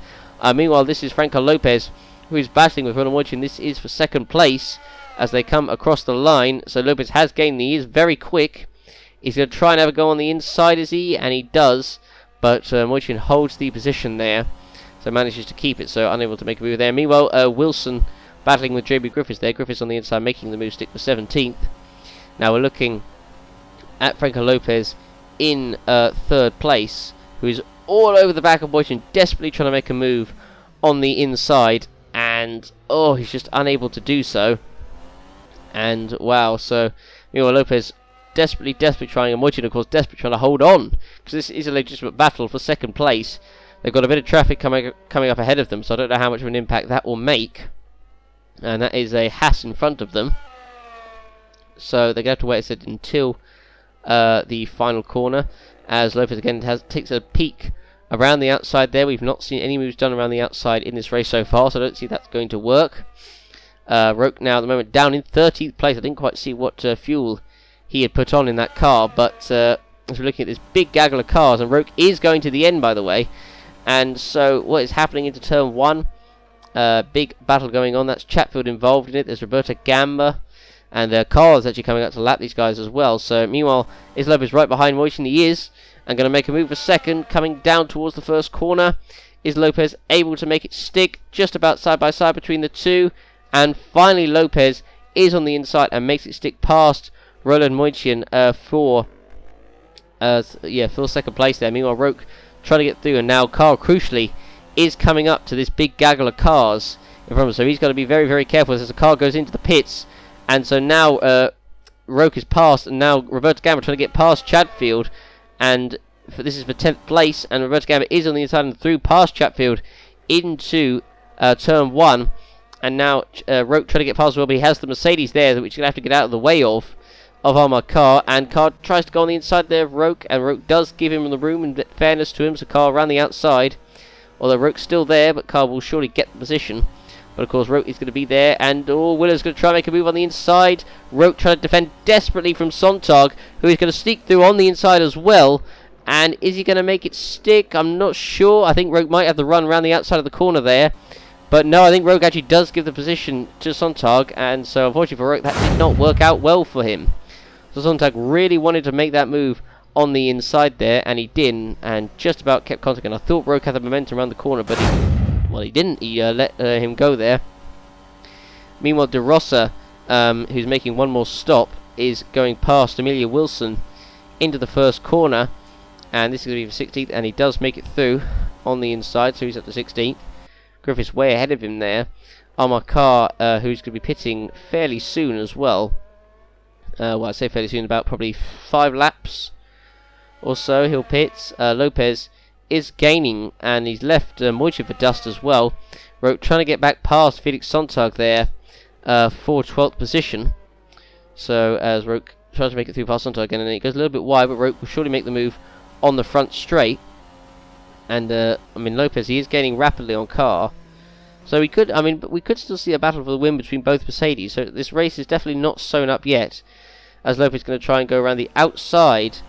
Meanwhile, this is Franco Lopez, who is battling with Roland Moichin. This is for 2nd place. as they come across the line. So Lopez has gained, he is very quick. He's going to try and have a go on the inside, is he? And he does, but Moichin holds the position there, so manages to keep it, so unable to make a move there. Meanwhile, Wilson battling with JB Griffiths there. Griffiths on the inside making the move stick for 17th. Now we're looking at Franco Lopez in 3rd place, who is all over the back of Moichin, desperately trying to make a move on the inside, and oh, he's just unable to do so. And wow, so meanwhile Lopez desperately trying, and Moichin of course desperately trying to hold on, because this is a legitimate battle for 2nd place. They've got a bit of traffic coming up ahead of them, so I don't know how much of an impact that will make. And that is a Haas in front of them, so they're going to have to wait, I said, until the final corner, as Lopez again takes a peek around the outside there. We've not seen any moves done around the outside in this race so far, so I don't see that's going to work. Roque now at the moment down in 13th place. I didn't quite see what fuel he had put on in that car, but as we're looking at this big gaggle of cars, and Roque is going to the end, by the way. And so what is happening into turn 1? Big battle going on. That's Chatfield involved in it. There's Roberto Gamba, and Carl's actually coming out to lap these guys as well. So meanwhile, is Lopez right behind Moichin? He is, and going to make a move for 2nd, coming down towards the 1st corner. Is Lopez able to make it stick just about side by side between the two? And finally Lopez is on the inside and makes it stick past Roland Moichin for 2nd place there. Meanwhile Roque trying to get through, and now Carl crucially is coming up to this big gaggle of cars in front of him, so he's got to be very, very careful as the car goes into the pits. And so now Roque is passed, and now Roberto Gamba trying to get past Chatfield, and this is for 10th place, and Roberto Gamba is on the inside and through past Chatfield into turn 1. And now Roque trying to get past as well, but he has the Mercedes there, which he's going to have to get out of the way of Armand Carr. And Carr tries to go on the inside there of Roque, and Roque does give him the room and fairness to him, so Carr around the outside. Although Roque's still there, but Carr will surely get the position. But of course Roque is going to be there, and Willer's going to try and make a move on the inside. Roque trying to defend desperately from Sontag, who is going to sneak through on the inside as well. And is he going to make it stick? I'm not sure. I think Roque might have the run around the outside of the corner there. But no, I think Roque actually does give the position to Sontag, and so unfortunately for Roque, that did not work out well for him. So Sontag really wanted to make that move on the inside there, and he didn't, and just about kept contact. And I thought Roque had the momentum around the corner, but he didn't. He let him go there. Meanwhile, De Rosa, who's making one more stop, is going past Amelia Wilson into the 1st corner, and this is going to be for 16th, and he does make it through on the inside, so he's up to 16th. Griffiths way ahead of him there. Armand Carr, who's going to be pitting fairly soon as well. Well, I say fairly soon, about probably 5 laps or so he'll pit. Lopez is gaining, and he's left Moichin for dust as well. Roque trying to get back past Felix Sontag there for 12th position. So as Roque tries to make it through past Sontag again, and it goes a little bit wide, but Roque will surely make the move on the front straight. And Lopez, he is gaining rapidly on Carr. So we could still see a battle for the win between both Mercedes. So this race is definitely not sewn up yet, as Lopez is going to try and go around the outside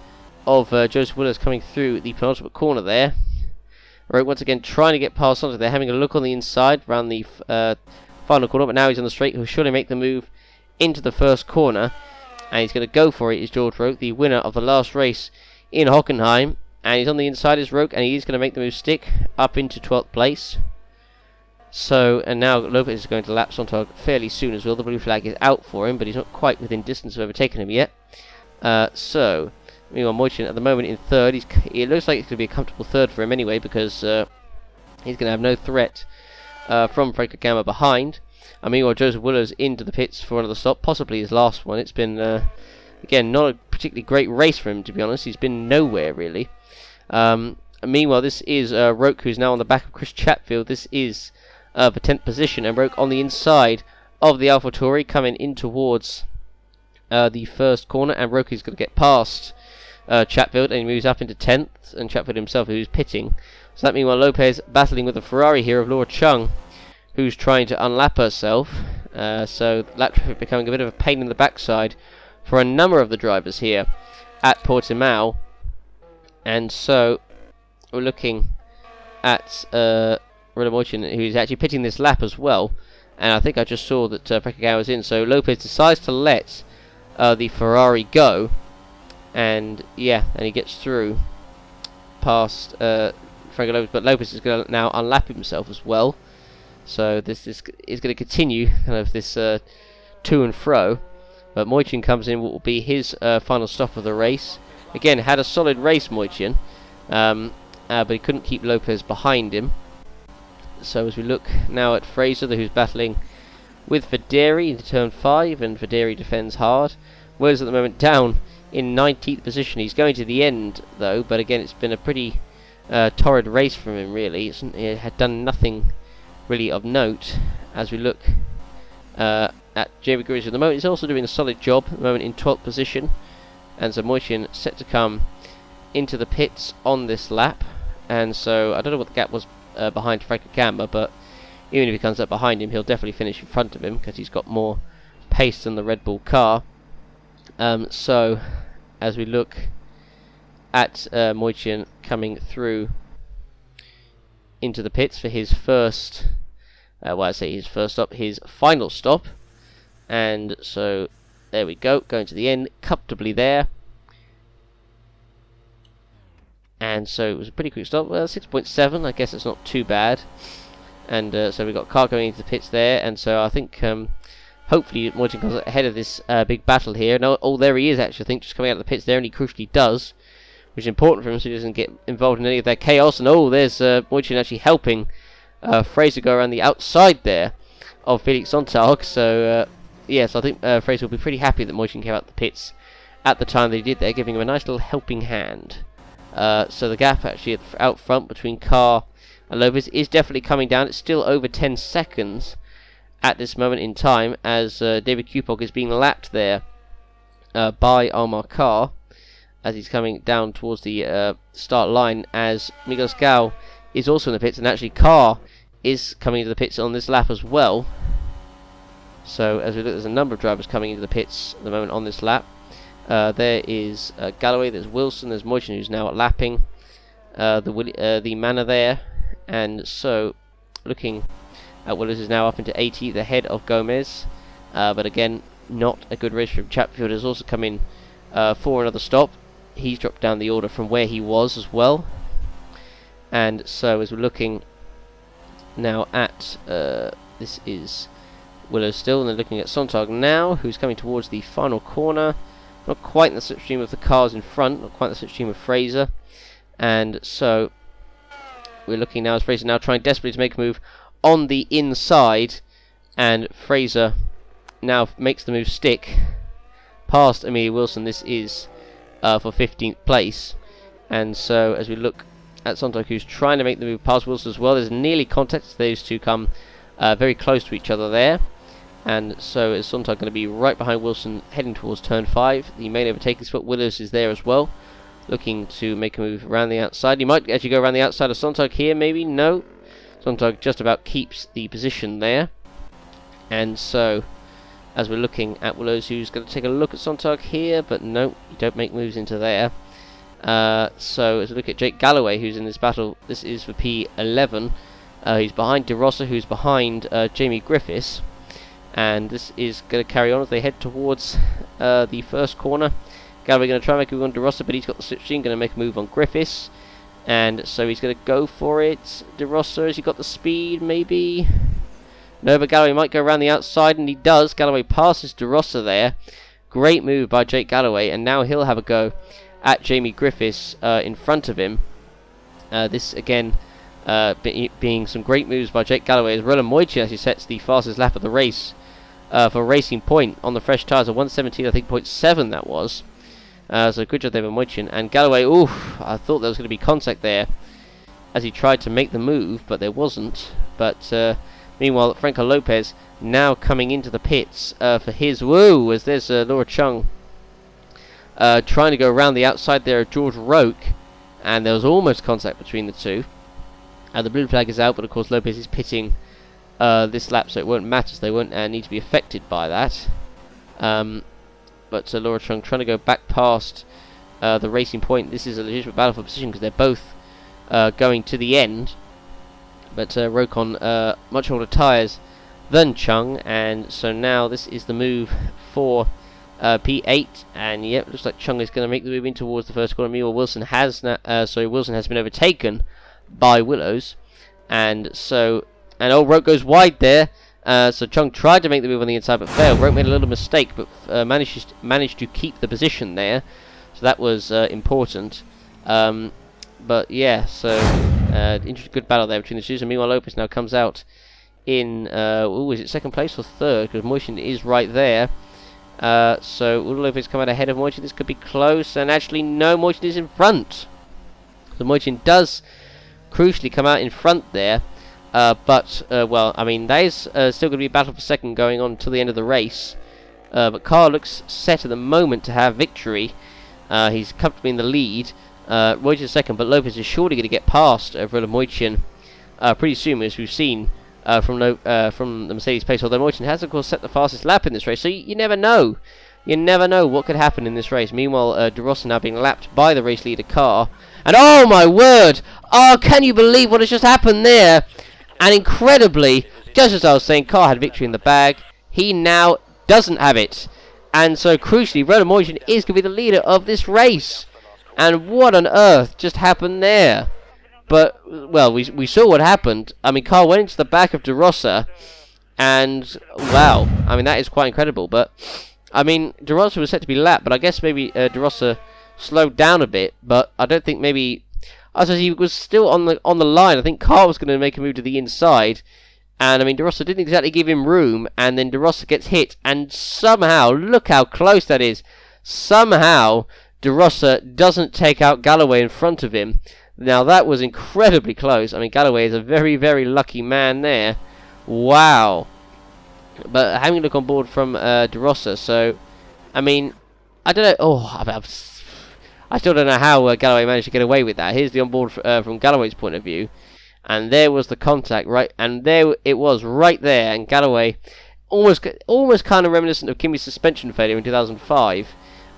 of Joseph Willers coming through the penultimate corner there. Roque once again trying to get past Sontag. They're having a look on the inside around the final corner, but now he's on the straight. He'll surely make the move into the 1st corner, and he's going to go for it. Is George Roque, the winner of the last race in Hockenheim, and he's on the inside is Roque, and he is going to make the move stick up into 12th place. So, and now Lopez is going to lap Sontag fairly soon as well. The blue flag is out for him, but he's not quite within distance of overtaking him yet. So, meanwhile, Moichin at the moment in 3rd. It looks like it's going to be a comfortable 3rd for him anyway, because he's going to have no threat from Franco Gamba behind. And meanwhile, Joseph Willers into the pits for another stop, possibly his last one. It's been, again, not a particularly great race for him, to be honest. He's been nowhere, really. Meanwhile, this is Roque, who's now on the back of Chris Chatfield. This is the 10th position, and Roque on the inside of the AlphaTauri, coming in towards the 1st corner, and Roque is going to get past Chatfield, and he moves up into 10th, and Chatfield himself, who's pitting. So that meanwhile Lopez battling with the Ferrari here of Laura Chung, who's trying to unlap herself. So lap traffic becoming a bit of a pain in the backside for a number of the drivers here at Portimao. And so we're looking at Moichin, who's actually pitting this lap as well. and I think I just saw that Franco Gamma was in, so Lopez decides to let the Ferrari go, and yeah, and he gets through past Franco Lopez, but Lopez is going to now unlap himself as well, so this is going to continue kind of this to and fro, but Moichin comes in, what will be his final stop of the race. Again, had a solid race, Moichin, but he couldn't keep Lopez behind him. So as we look now at Fraser, who's battling with Videri into turn 5, and Videri defends hard. Wills at the moment down in 19th position. He's going to the end though, but again it's been a pretty torrid race from him really. He had done nothing really of note. As we look at Jamie Griffiths at the moment, he's also doing a solid job at the moment in 12th position, and so Moichin set to come into the pits on this lap, and so I don't know what the gap was behind Franco Gamma, but even if he comes up behind him, he'll definitely finish in front of him because he's got more pace than the Red Bull car. So as we look at Moichin coming through into the pits for his first, his first stop, his final stop, and so there we go, going to the end comfortably there. And so it was a pretty quick stop. Well, 6.7, I guess it's not too bad. And so we've got car going into the pits there, and so I think hopefully Moichin comes ahead of this big battle here. No, oh, there he is actually, I think, just coming out of the pits there, and he crucially does, which is important for him so he doesn't get involved in any of that chaos. And oh, there's Moichin actually helping Fraser go around the outside there of Felix Sontag. So yes, I think Fraser will be pretty happy that Moichin came out the pits at the time that he did there, giving him a nice little helping hand. So the gap actually out front between Carr and Lopez is definitely coming down. It's still over 10 seconds at this moment in time, as David Kupog is being lapped there by Omar Carr as he's coming down towards the start line, as Miguel Scal is also in the pits, and actually Carr is coming into the pits on this lap as well. So as we look, there's a number of drivers coming into the pits at the moment on this lap. There is Galloway, there's Wilson, there's Moichin, who's now lapping the manor there, and so looking at Willis is now up into 80th ahead of Gomez, but again not a good race from Chatfield. Has also come in for another stop. He's dropped down the order from where he was as well, and so as we're looking now at this is Willows still, and they're looking at Sontag now, who's coming towards the final corner. Not quite in the slipstream of the cars in front, not quite in the slipstream of Fraser. And so we're looking now as Fraser now trying desperately to make a move on the inside, and Fraser now makes the move stick past Amelia Wilson. This is for 15th place. And so as we look at Sontag, who's trying to make the move past Wilson as well, there's nearly contact. Those two come very close to each other there. And so is Sontag going to be right behind Wilson heading towards turn 5. The main overtaking spot, Willis is there as well, looking to make a move around the outside. He might actually go around the outside of Sontag here, maybe? No. Sontag just about keeps the position there. And so, as we're looking at Willows, who's going to take a look at Sontag here, but no, you don't make moves into there. So, as we look at Jake Galloway, who's in this battle, this is for P11. He's behind De Rossa, who's behind Jamie Griffiths. And this is going to carry on as they head towards the first corner. Galloway going to try and make a move on De Rossa, but he's got the slipstream, going to make a move on Griffiths. And so he's going to go for it. De Rossa, has he got the speed, maybe? No, but Galloway might go around the outside, and he does. Galloway passes De Rossa there. Great move by Jake Galloway, and now he'll have a go at Jamie Griffiths in front of him. This, again, being some great moves by Jake Galloway, as Roland Moichin actually sets the fastest lap of the race for Racing Point on the fresh tyres of 1:17, I think, 0.7 that was. So good job there by Moichin. And Galloway, oof, I thought there was going to be contact there as he tried to make the move, but there wasn't. But meanwhile, Franco Lopez now coming into the pits for his, whoa, as there's Laura Chung trying to go around the outside there of George Roque, and there was almost contact between the two. The blue flag is out, but of course Lopez is pitting this lap, so it won't matter, so they won't need to be affected by that. But Laura Chung trying to go back past the Racing Point. This is a legitimate battle for position because they're both going to the end. But Roque on much older tyres than Chung, and so now this is the move for P8, and yep, looks like Chung is going to make the move in towards the first corner. Meanwhile, Wilson has been overtaken by Willows, and old Roke goes wide there. So Chung tried to make the move on the inside but failed. Roke made a little mistake, but managed to keep the position there, so that was important. But yeah, so interesting, good battle there between the two. And meanwhile, Lopez now comes out in is it second place or third? Because Moishin is right there. So will Lopez come out ahead of Moichin? This could be close, and actually no, Moichin is in front. So Moichin does crucially come out in front there, well, I mean, that is still going to be a battle for second going on till the end of the race. But Carl looks set at the moment to have victory. He's comfortably in the lead. Moichin second, but Lopez is surely going to get past Vrila Moichin pretty soon, as we've seen from the Mercedes pace, although Moichin has of course set the fastest lap in this race, so you never know. You never know what could happen in this race. Meanwhile, De Rossa now being lapped by the race leader car. And oh my word! Oh, can you believe what has just happened there? And incredibly, just as I was saying, Carr had victory in the bag. He now doesn't have it. And so crucially, Vrila Moichin is going to be the leader of this race. And what on earth just happened there? But, well, we saw what happened. I mean, Carl went into the back of De Rossa, and, wow, I mean, that is quite incredible. But, I mean, De Rossa was set to be lapped, but I guess maybe De Rossa slowed down a bit, but I don't think maybe... As he was still on the line. I think Carl was going to make a move to the inside, and, I mean, De Rossa didn't exactly give him room, and then De Rossa gets hit, and somehow, look how close that is, somehow De Rossa doesn't take out Galloway in front of him. Now, that was incredibly close. I mean, Galloway is a very, very lucky man there. Wow. But having a look on board from De Rossa, so, I mean, I don't know. Oh, I still don't know how Galloway managed to get away with that. Here's the onboard from Galloway's point of view. And there was the contact, right? And there it was, right there. And Galloway, almost kind of reminiscent of Kimi's suspension failure in 2005.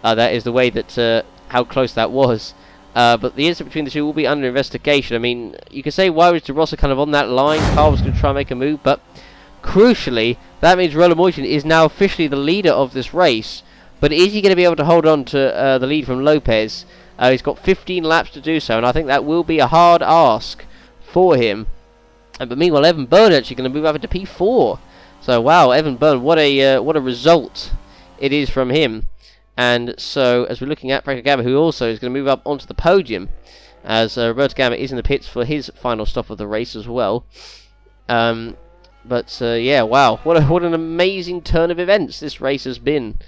That is the way that, how close that was. But the incident between the two will be under investigation. I mean, you can say, why was De Rossa kind of on that line? Carl was going to try and make a move, but crucially, that means Vrila Moichin is now officially the leader of this race. But is he going to be able to hold on to the lead from Lopez? He's got 15 laps to do so, and I think that will be a hard ask for him. But meanwhile, Evan Byrne actually going to move up into P4. So wow, Evan Byrne, what a result it is from him. And so, as we're looking at Franco Gamma, who also is going to move up onto the podium, as Roberto Gamma is in the pits for his final stop of the race as well. Yeah, wow, what an amazing turn of events this race has been.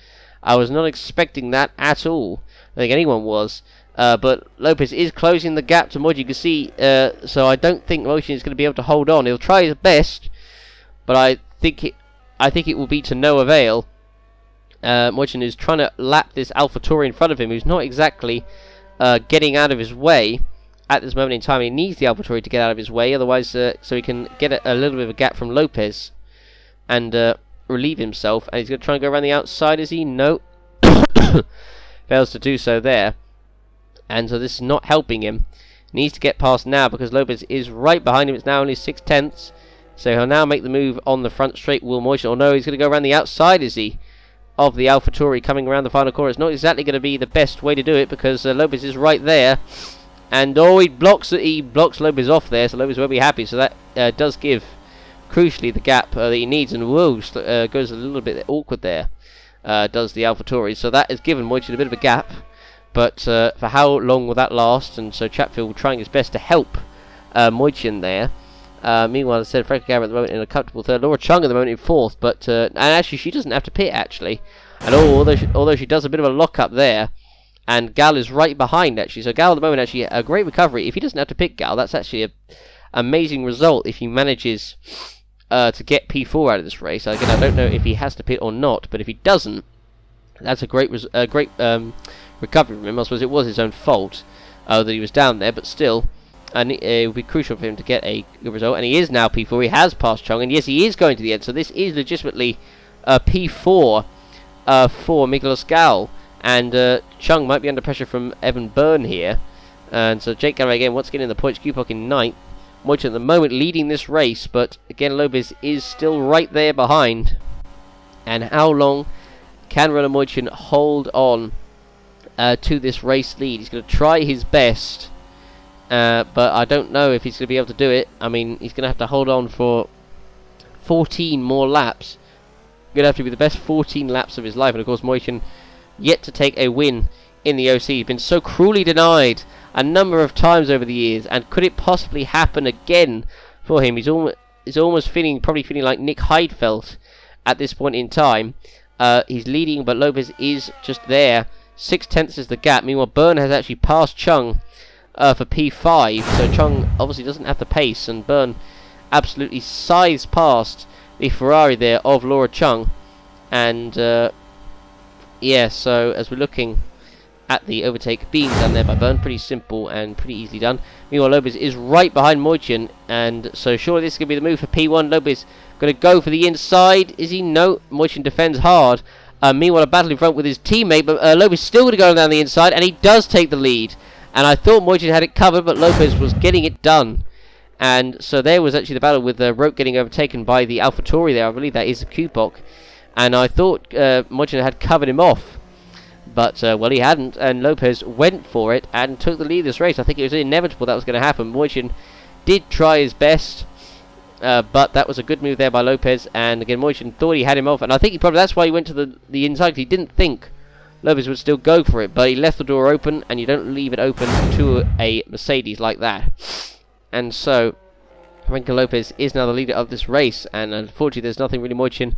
I was not expecting that at all. I think anyone was. But Lopez is closing the gap to Moichin. You can see, so I don't think Moichin is going to be able to hold on. He'll try his best, but I think it will be to no avail. Moichin is trying to lap this AlphaTauri in front of him, who's not exactly getting out of his way at this moment in time. He needs the AlphaTauri to get out of his way, otherwise, so he can get a little bit of a gap from Lopez and relieve himself. And he's going to try and go around the outside. Is he? No. Fails to do so there. And so this is not helping him. Needs to get past now because Lopez is right behind him. It's now only 6/10. So he'll now make the move on the front straight. Will Moichin? Oh no, he's going to go around the outside, is he? Of the AlphaTauri coming around the final corner. It's not exactly going to be the best way to do it because Lopez is right there. And he blocks Lopez off there, so Lopez won't be happy. So that does give, crucially, the gap that he needs. And goes a little bit awkward there, does the AlphaTauri. So that has given Moichin a bit of a gap. But for how long will that last? And so Chatfield trying his best to help Moichin there. Meanwhile, as I said, Franco Gamma at the moment in a comfortable third. Laura Chung at the moment in fourth. But and actually, she doesn't have to pit, actually. And although she does a bit of a lock-up there. And Gal is right behind, actually. So Gal at the moment, actually, a great recovery. If he doesn't have to pit Gal, that's actually an amazing result if he manages to get P4 out of this race. Again, I don't know if he has to pit or not. But if he doesn't, that's a great recovery from him. I suppose it was his own fault that he was down there, but still, and it would be crucial for him to get a good result. And he is now P4. He has passed Chung, and yes, he is going to the end. So this is legitimately P4 for Nicolas Gal, and Chung might be under pressure from Evan Byrne here. And so Jake Galloway again once again in the points queue, in 9th, Moichin at the moment leading this race, but again Lopez is still right there behind. And how long can Roland Moichin hold on to this race lead? He's going to try his best, but I don't know if he's going to be able to do it. I mean, he's going to have to hold on for 14 more laps. Going to have to be the best 14 laps of his life. And of course, Moichin yet to take a win in the OC. He's been so cruelly denied a number of times over the years, and could it possibly happen again for him? He's almost probably feeling like Nick Heidfeld at this point in time. He's leading, but Lopez is just there. 6/10 is the gap. Meanwhile, Byrne has actually passed Chung for P5, so Chung obviously doesn't have the pace, and Byrne absolutely scythes past the Ferrari there of Laura Chung. And yeah, so as we're looking at the overtake being done there by Byrne, pretty simple and pretty easily done. Meanwhile, Lopez is right behind Moichin, and so surely this is going to be the move for P1. Lopez going to go for the inside. Is he? No. Moichin defends hard. Meanwhile, a battle in front with his teammate, but Lopez still going to go down the inside, and he does take the lead. And I thought Moichin had it covered, but Lopez was getting it done. And so there was actually the battle with Roque getting overtaken by the AlphaTauri there. I believe that is a Kupok. And I thought Moichin had covered him off. But, well, he hadn't, and Lopez went for it and took the lead of this race. I think it was inevitable that was going to happen. Moichin did try his best, but that was a good move there by Lopez. And again, Moichin thought he had him off, and I think that's why he went to the inside. He didn't think Lopez would still go for it, but he left the door open, and you don't leave it open to a Mercedes like that. And so, Renko Lopez is now the leader of this race, and unfortunately there's nothing really Moichin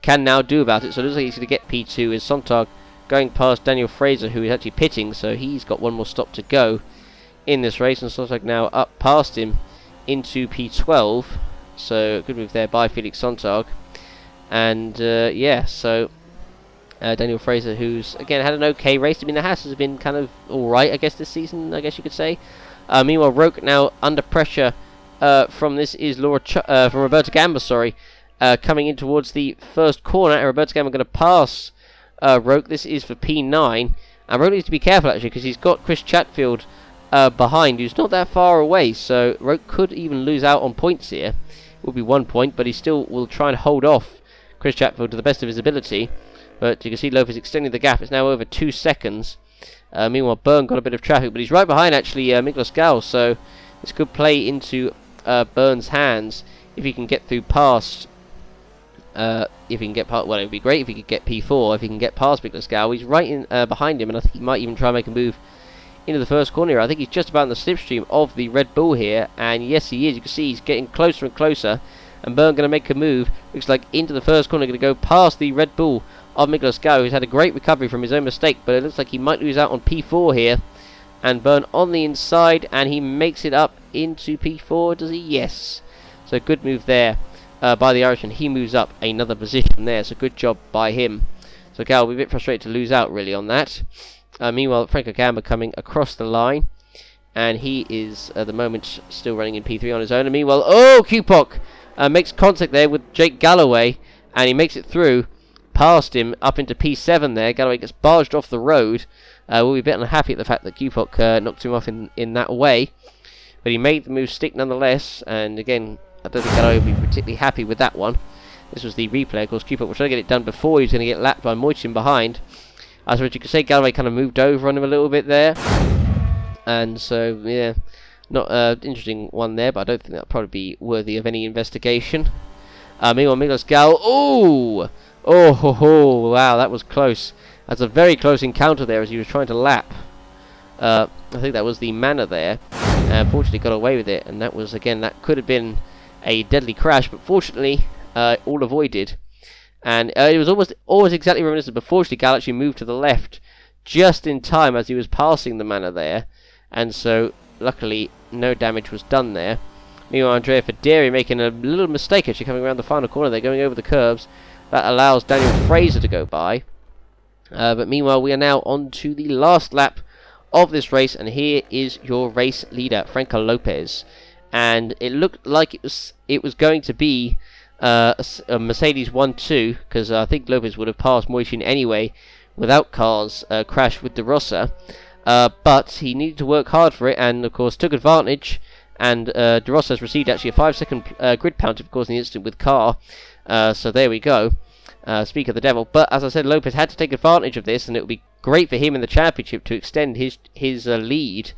can now do about it. So it looks like he's going to get P2 as Sontag going past Daniel Fraser, who is actually pitting, so he's got one more stop to go in this race, and Sontag now up past him into P12. So good move there by Felix Sontag. And yeah, so Daniel Fraser, who's again had an okay race. I mean, the Haas has been kind of alright, I guess, this season, I guess you could say. Meanwhile, Roque now under pressure from this is from Roberto Gamba, sorry, coming in towards the first corner, and Roberto Gamba going to pass Roque. This is for P9, and Roque needs to be careful actually, because he's got Chris Chatfield behind, who's not that far away, so Roque could even lose out on points here. It will be 1 point, but he still will try and hold off Chris Chatfield to the best of his ability. But you can see Lopez extending the gap. It's now over 2 seconds. Meanwhile, Byrne got a bit of traffic, but he's right behind actually Miklos Gal, so this could play into Byrne's hands if he can get through past. If he can get past, well, it would be great if he could get P4. If he can get past Miklos Gal, he's right in behind him, and I think he might even try and make a move into the first corner here. I think he's just about in the slipstream of the Red Bull here, and yes, he is. You can see he's getting closer and closer, and Byrne going to make a move. Looks like into the first corner, going to go past the Red Bull of Miklos Gal, who's had a great recovery from his own mistake, but it looks like he might lose out on P4 here. And Byrne on the inside, and he makes it up into P4. Does he? Yes. So good move there by the Irishman. He moves up another position there, so good job by him. So Gal will be a bit frustrated to lose out really on that. Meanwhile, Franco Gamba coming across the line, and he is at the moment still running in P3 on his own. And meanwhile, Kupok makes contact there with Jake Galloway, and he makes it through past him up into P7 there. Galloway gets barged off the road. We'll be a bit unhappy at the fact that Kupok knocked him off in that way, but he made the move stick nonetheless. And again, I don't think Galloway will be particularly happy with that one. This was the replay. Of course, Kupok was trying to get it done before he was going to get lapped by Moichin behind. As you could say, Galloway kind of moved over on him a little bit there, and so yeah, not interesting one there, but I don't think that'll probably be worthy of any investigation. Meanwhile, Miklos Gal, wow, that was close. That's a very close encounter there as he was trying to lap. I think that was the Manor there. Fortunately got away with it, and that was, again, that could have been a deadly crash, but fortunately all avoided. And it was almost exactly reminiscent, but fortunately Gal actually moved to the left just in time as he was passing the Manor there, and so luckily no damage was done there. Meanwhile, Andrea Federi making a little mistake actually coming around the final corner. They're going over the curbs. That allows Daniel Fraser to go by. But meanwhile, we are now on to the last lap of this race, and here is your race leader, Franco Lopez. And it looked like it was going to be a Mercedes 1-2, because I think Lopez would have passed Moichin anyway without Carr's crash with De Rosa. But he needed to work hard for it, and of course took advantage and De Rossa has received actually a 5-second grid penalty, of course, in the incident with Carr. So there we go. Speak of the devil. But as I said, Lopez had to take advantage of this, and it would be great for him in the championship to extend his lead.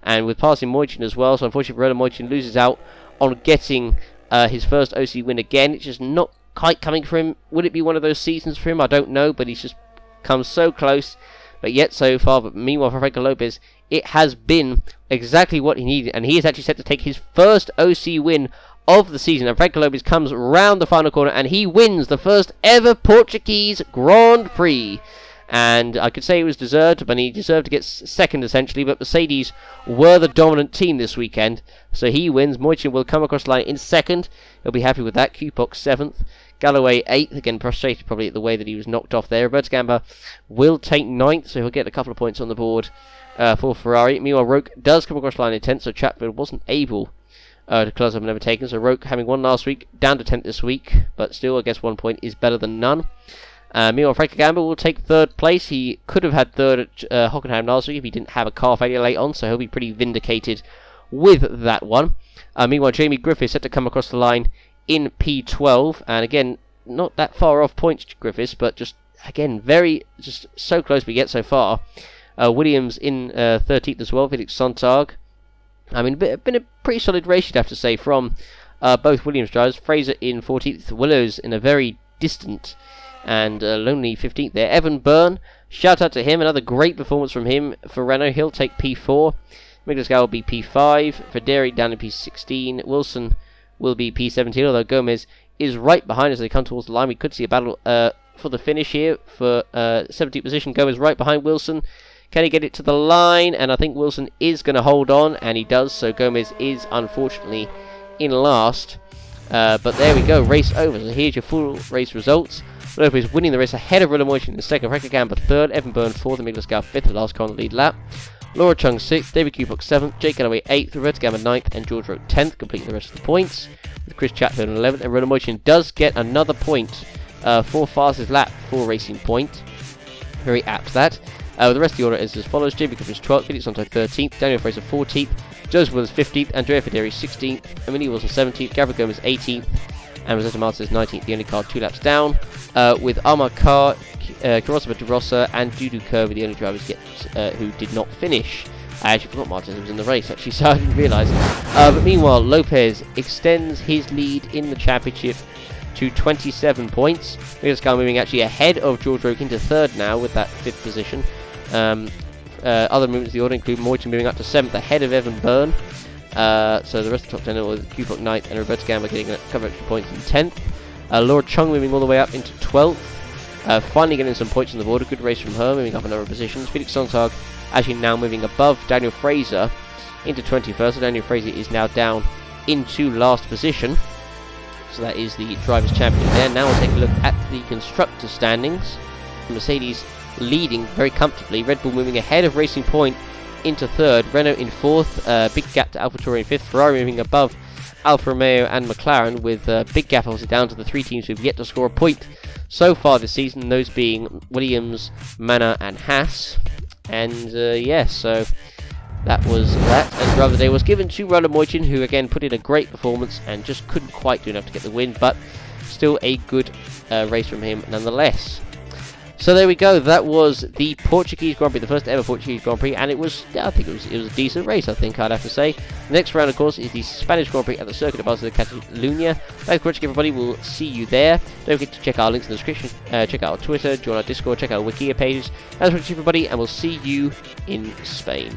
And with passing Moichin as well, so unfortunately Verona Moichin loses out on getting his first OC win again. It's just not quite coming for him. Would it be one of those seasons for him? I don't know, but he's just come so close, but yet so far. But meanwhile for Franco Lopez, it has been exactly what he needed, and he is actually set to take his first OC win of the season. And Franco Lopez comes round the final corner, and he wins the first ever Portuguese Grand Prix. And I could say it was deserved, but he deserved to get second essentially, but Mercedes were the dominant team this weekend, so he wins. Moichin will come across the line in second. He'll be happy with that. Kupok 7th. Galloway 8th. Again, frustrated probably at the way that he was knocked off there. Roberto Gamba will take 9th, so he'll get a couple of points on the board for Ferrari. Meanwhile, Roque does come across the line in 10th, so Chatfield wasn't able to close up and overtaken. So Roque, having won last week, down to 10th this week, but still, I guess 1 point is better than none. Meanwhile, Franco Gamba will take 3rd place. He could have had 3rd at Hockenheim last week if he didn't have a car failure late on, so he'll be pretty vindicated with that one. Meanwhile, Jamie Griffiths set to come across the line in P12, and again, not that far off points, Griffiths, but just, again, just so close we get so far. Williams in 13th as well, Felix Sontag. I mean, it's been a pretty solid race, you'd have to say, from both Williams drivers. Fraser in 14th, Willows in a very distant and lonely 15th there. Evan Byrne, shout out to him, another great performance from him for Renault. He'll take P4. Miglasgau will be P5. Federi down in P16. Wilson will be P17, although Gomez is right behind as they come towards the line. We could see a battle for the finish here for 17th position. Gomez right behind Wilson. Can he get it to the line? And I think Wilson is going to hold on, and he does, so Gomez is unfortunately in last. But there we go, race over. So here's your full race results. Lopez winning the race ahead of Moichin in the second, Franco Gamba 3rd, Evan Byrne 4th, and Miglasgau 5th, the last car on the lead lap. Laura Chung 6th, David Kupok 7th, Jake Galloway 8th, Roberto Gamba 9th, and George Roque 10th, completing the rest of the points, with Chris Chatfield on 11th, and Moichin does get another point for fastest lap for Racing Point. Very apt that. The rest of the order is as follows: Jamie Griffiths 12th, Felix Sontag 13th, Daniel Fraser 14th, Joseph Williams 15th, Andrea Federi 16th, Emilio Wilson 17th, Gabriel Gomez 18th, and Rosetta Martinez 19th, the only car 2 laps down, with Amar Carr, Karosova De Rossa, and Dudu Curve the only drivers who did not finish. I actually forgot Martinez was in the race, actually, so I didn't realise. But meanwhile, Lopez extends his lead in the championship to 27 points. Miglasgau moving actually ahead of George Roque into 3rd now with that 5th position. Other movements of the order include Moichin moving up to 7th ahead of Evan Byrne. So the rest of the top 10 are Kupok 9th and Roberto Gamba getting a couple of extra points in 10th. Laura Chung moving all the way up into 12th. Finally getting some points on the board. A good race from her, moving up a number of positions. Felix Sontag actually now moving above Daniel Fraser into 21st. So Daniel Fraser is now down into last position. So that is the Drivers' Championship there. Now we'll take a look at the Constructors' standings. Mercedes leading very comfortably. Red Bull moving ahead of Racing Point into 3rd. Renault in 4th. Big gap to AlphaTauri in 5th. Ferrari moving above Alfa Romeo and McLaren, with big gap obviously down to the 3 teams who've yet to score a point so far this season. Those being Williams, Manor and Haas. And yes, so that was that. And driver of the day was given to Roland Moichin, who again put in a great performance and just couldn't quite do enough to get the win, but still a good race from him nonetheless. So there we go, that was the Portuguese Grand Prix, the first ever Portuguese Grand Prix, and it was, I think it was a decent race, I think I'd have to say. The next round, of course, is the Spanish Grand Prix at the Circuit de Barcelona Catalunya. Thanks for watching, everybody, we'll see you there. Don't forget to check our links in the description, check out our Twitter, join our Discord, check out our Wikia pages. Thanks for watching, everybody, and we'll see you in Spain.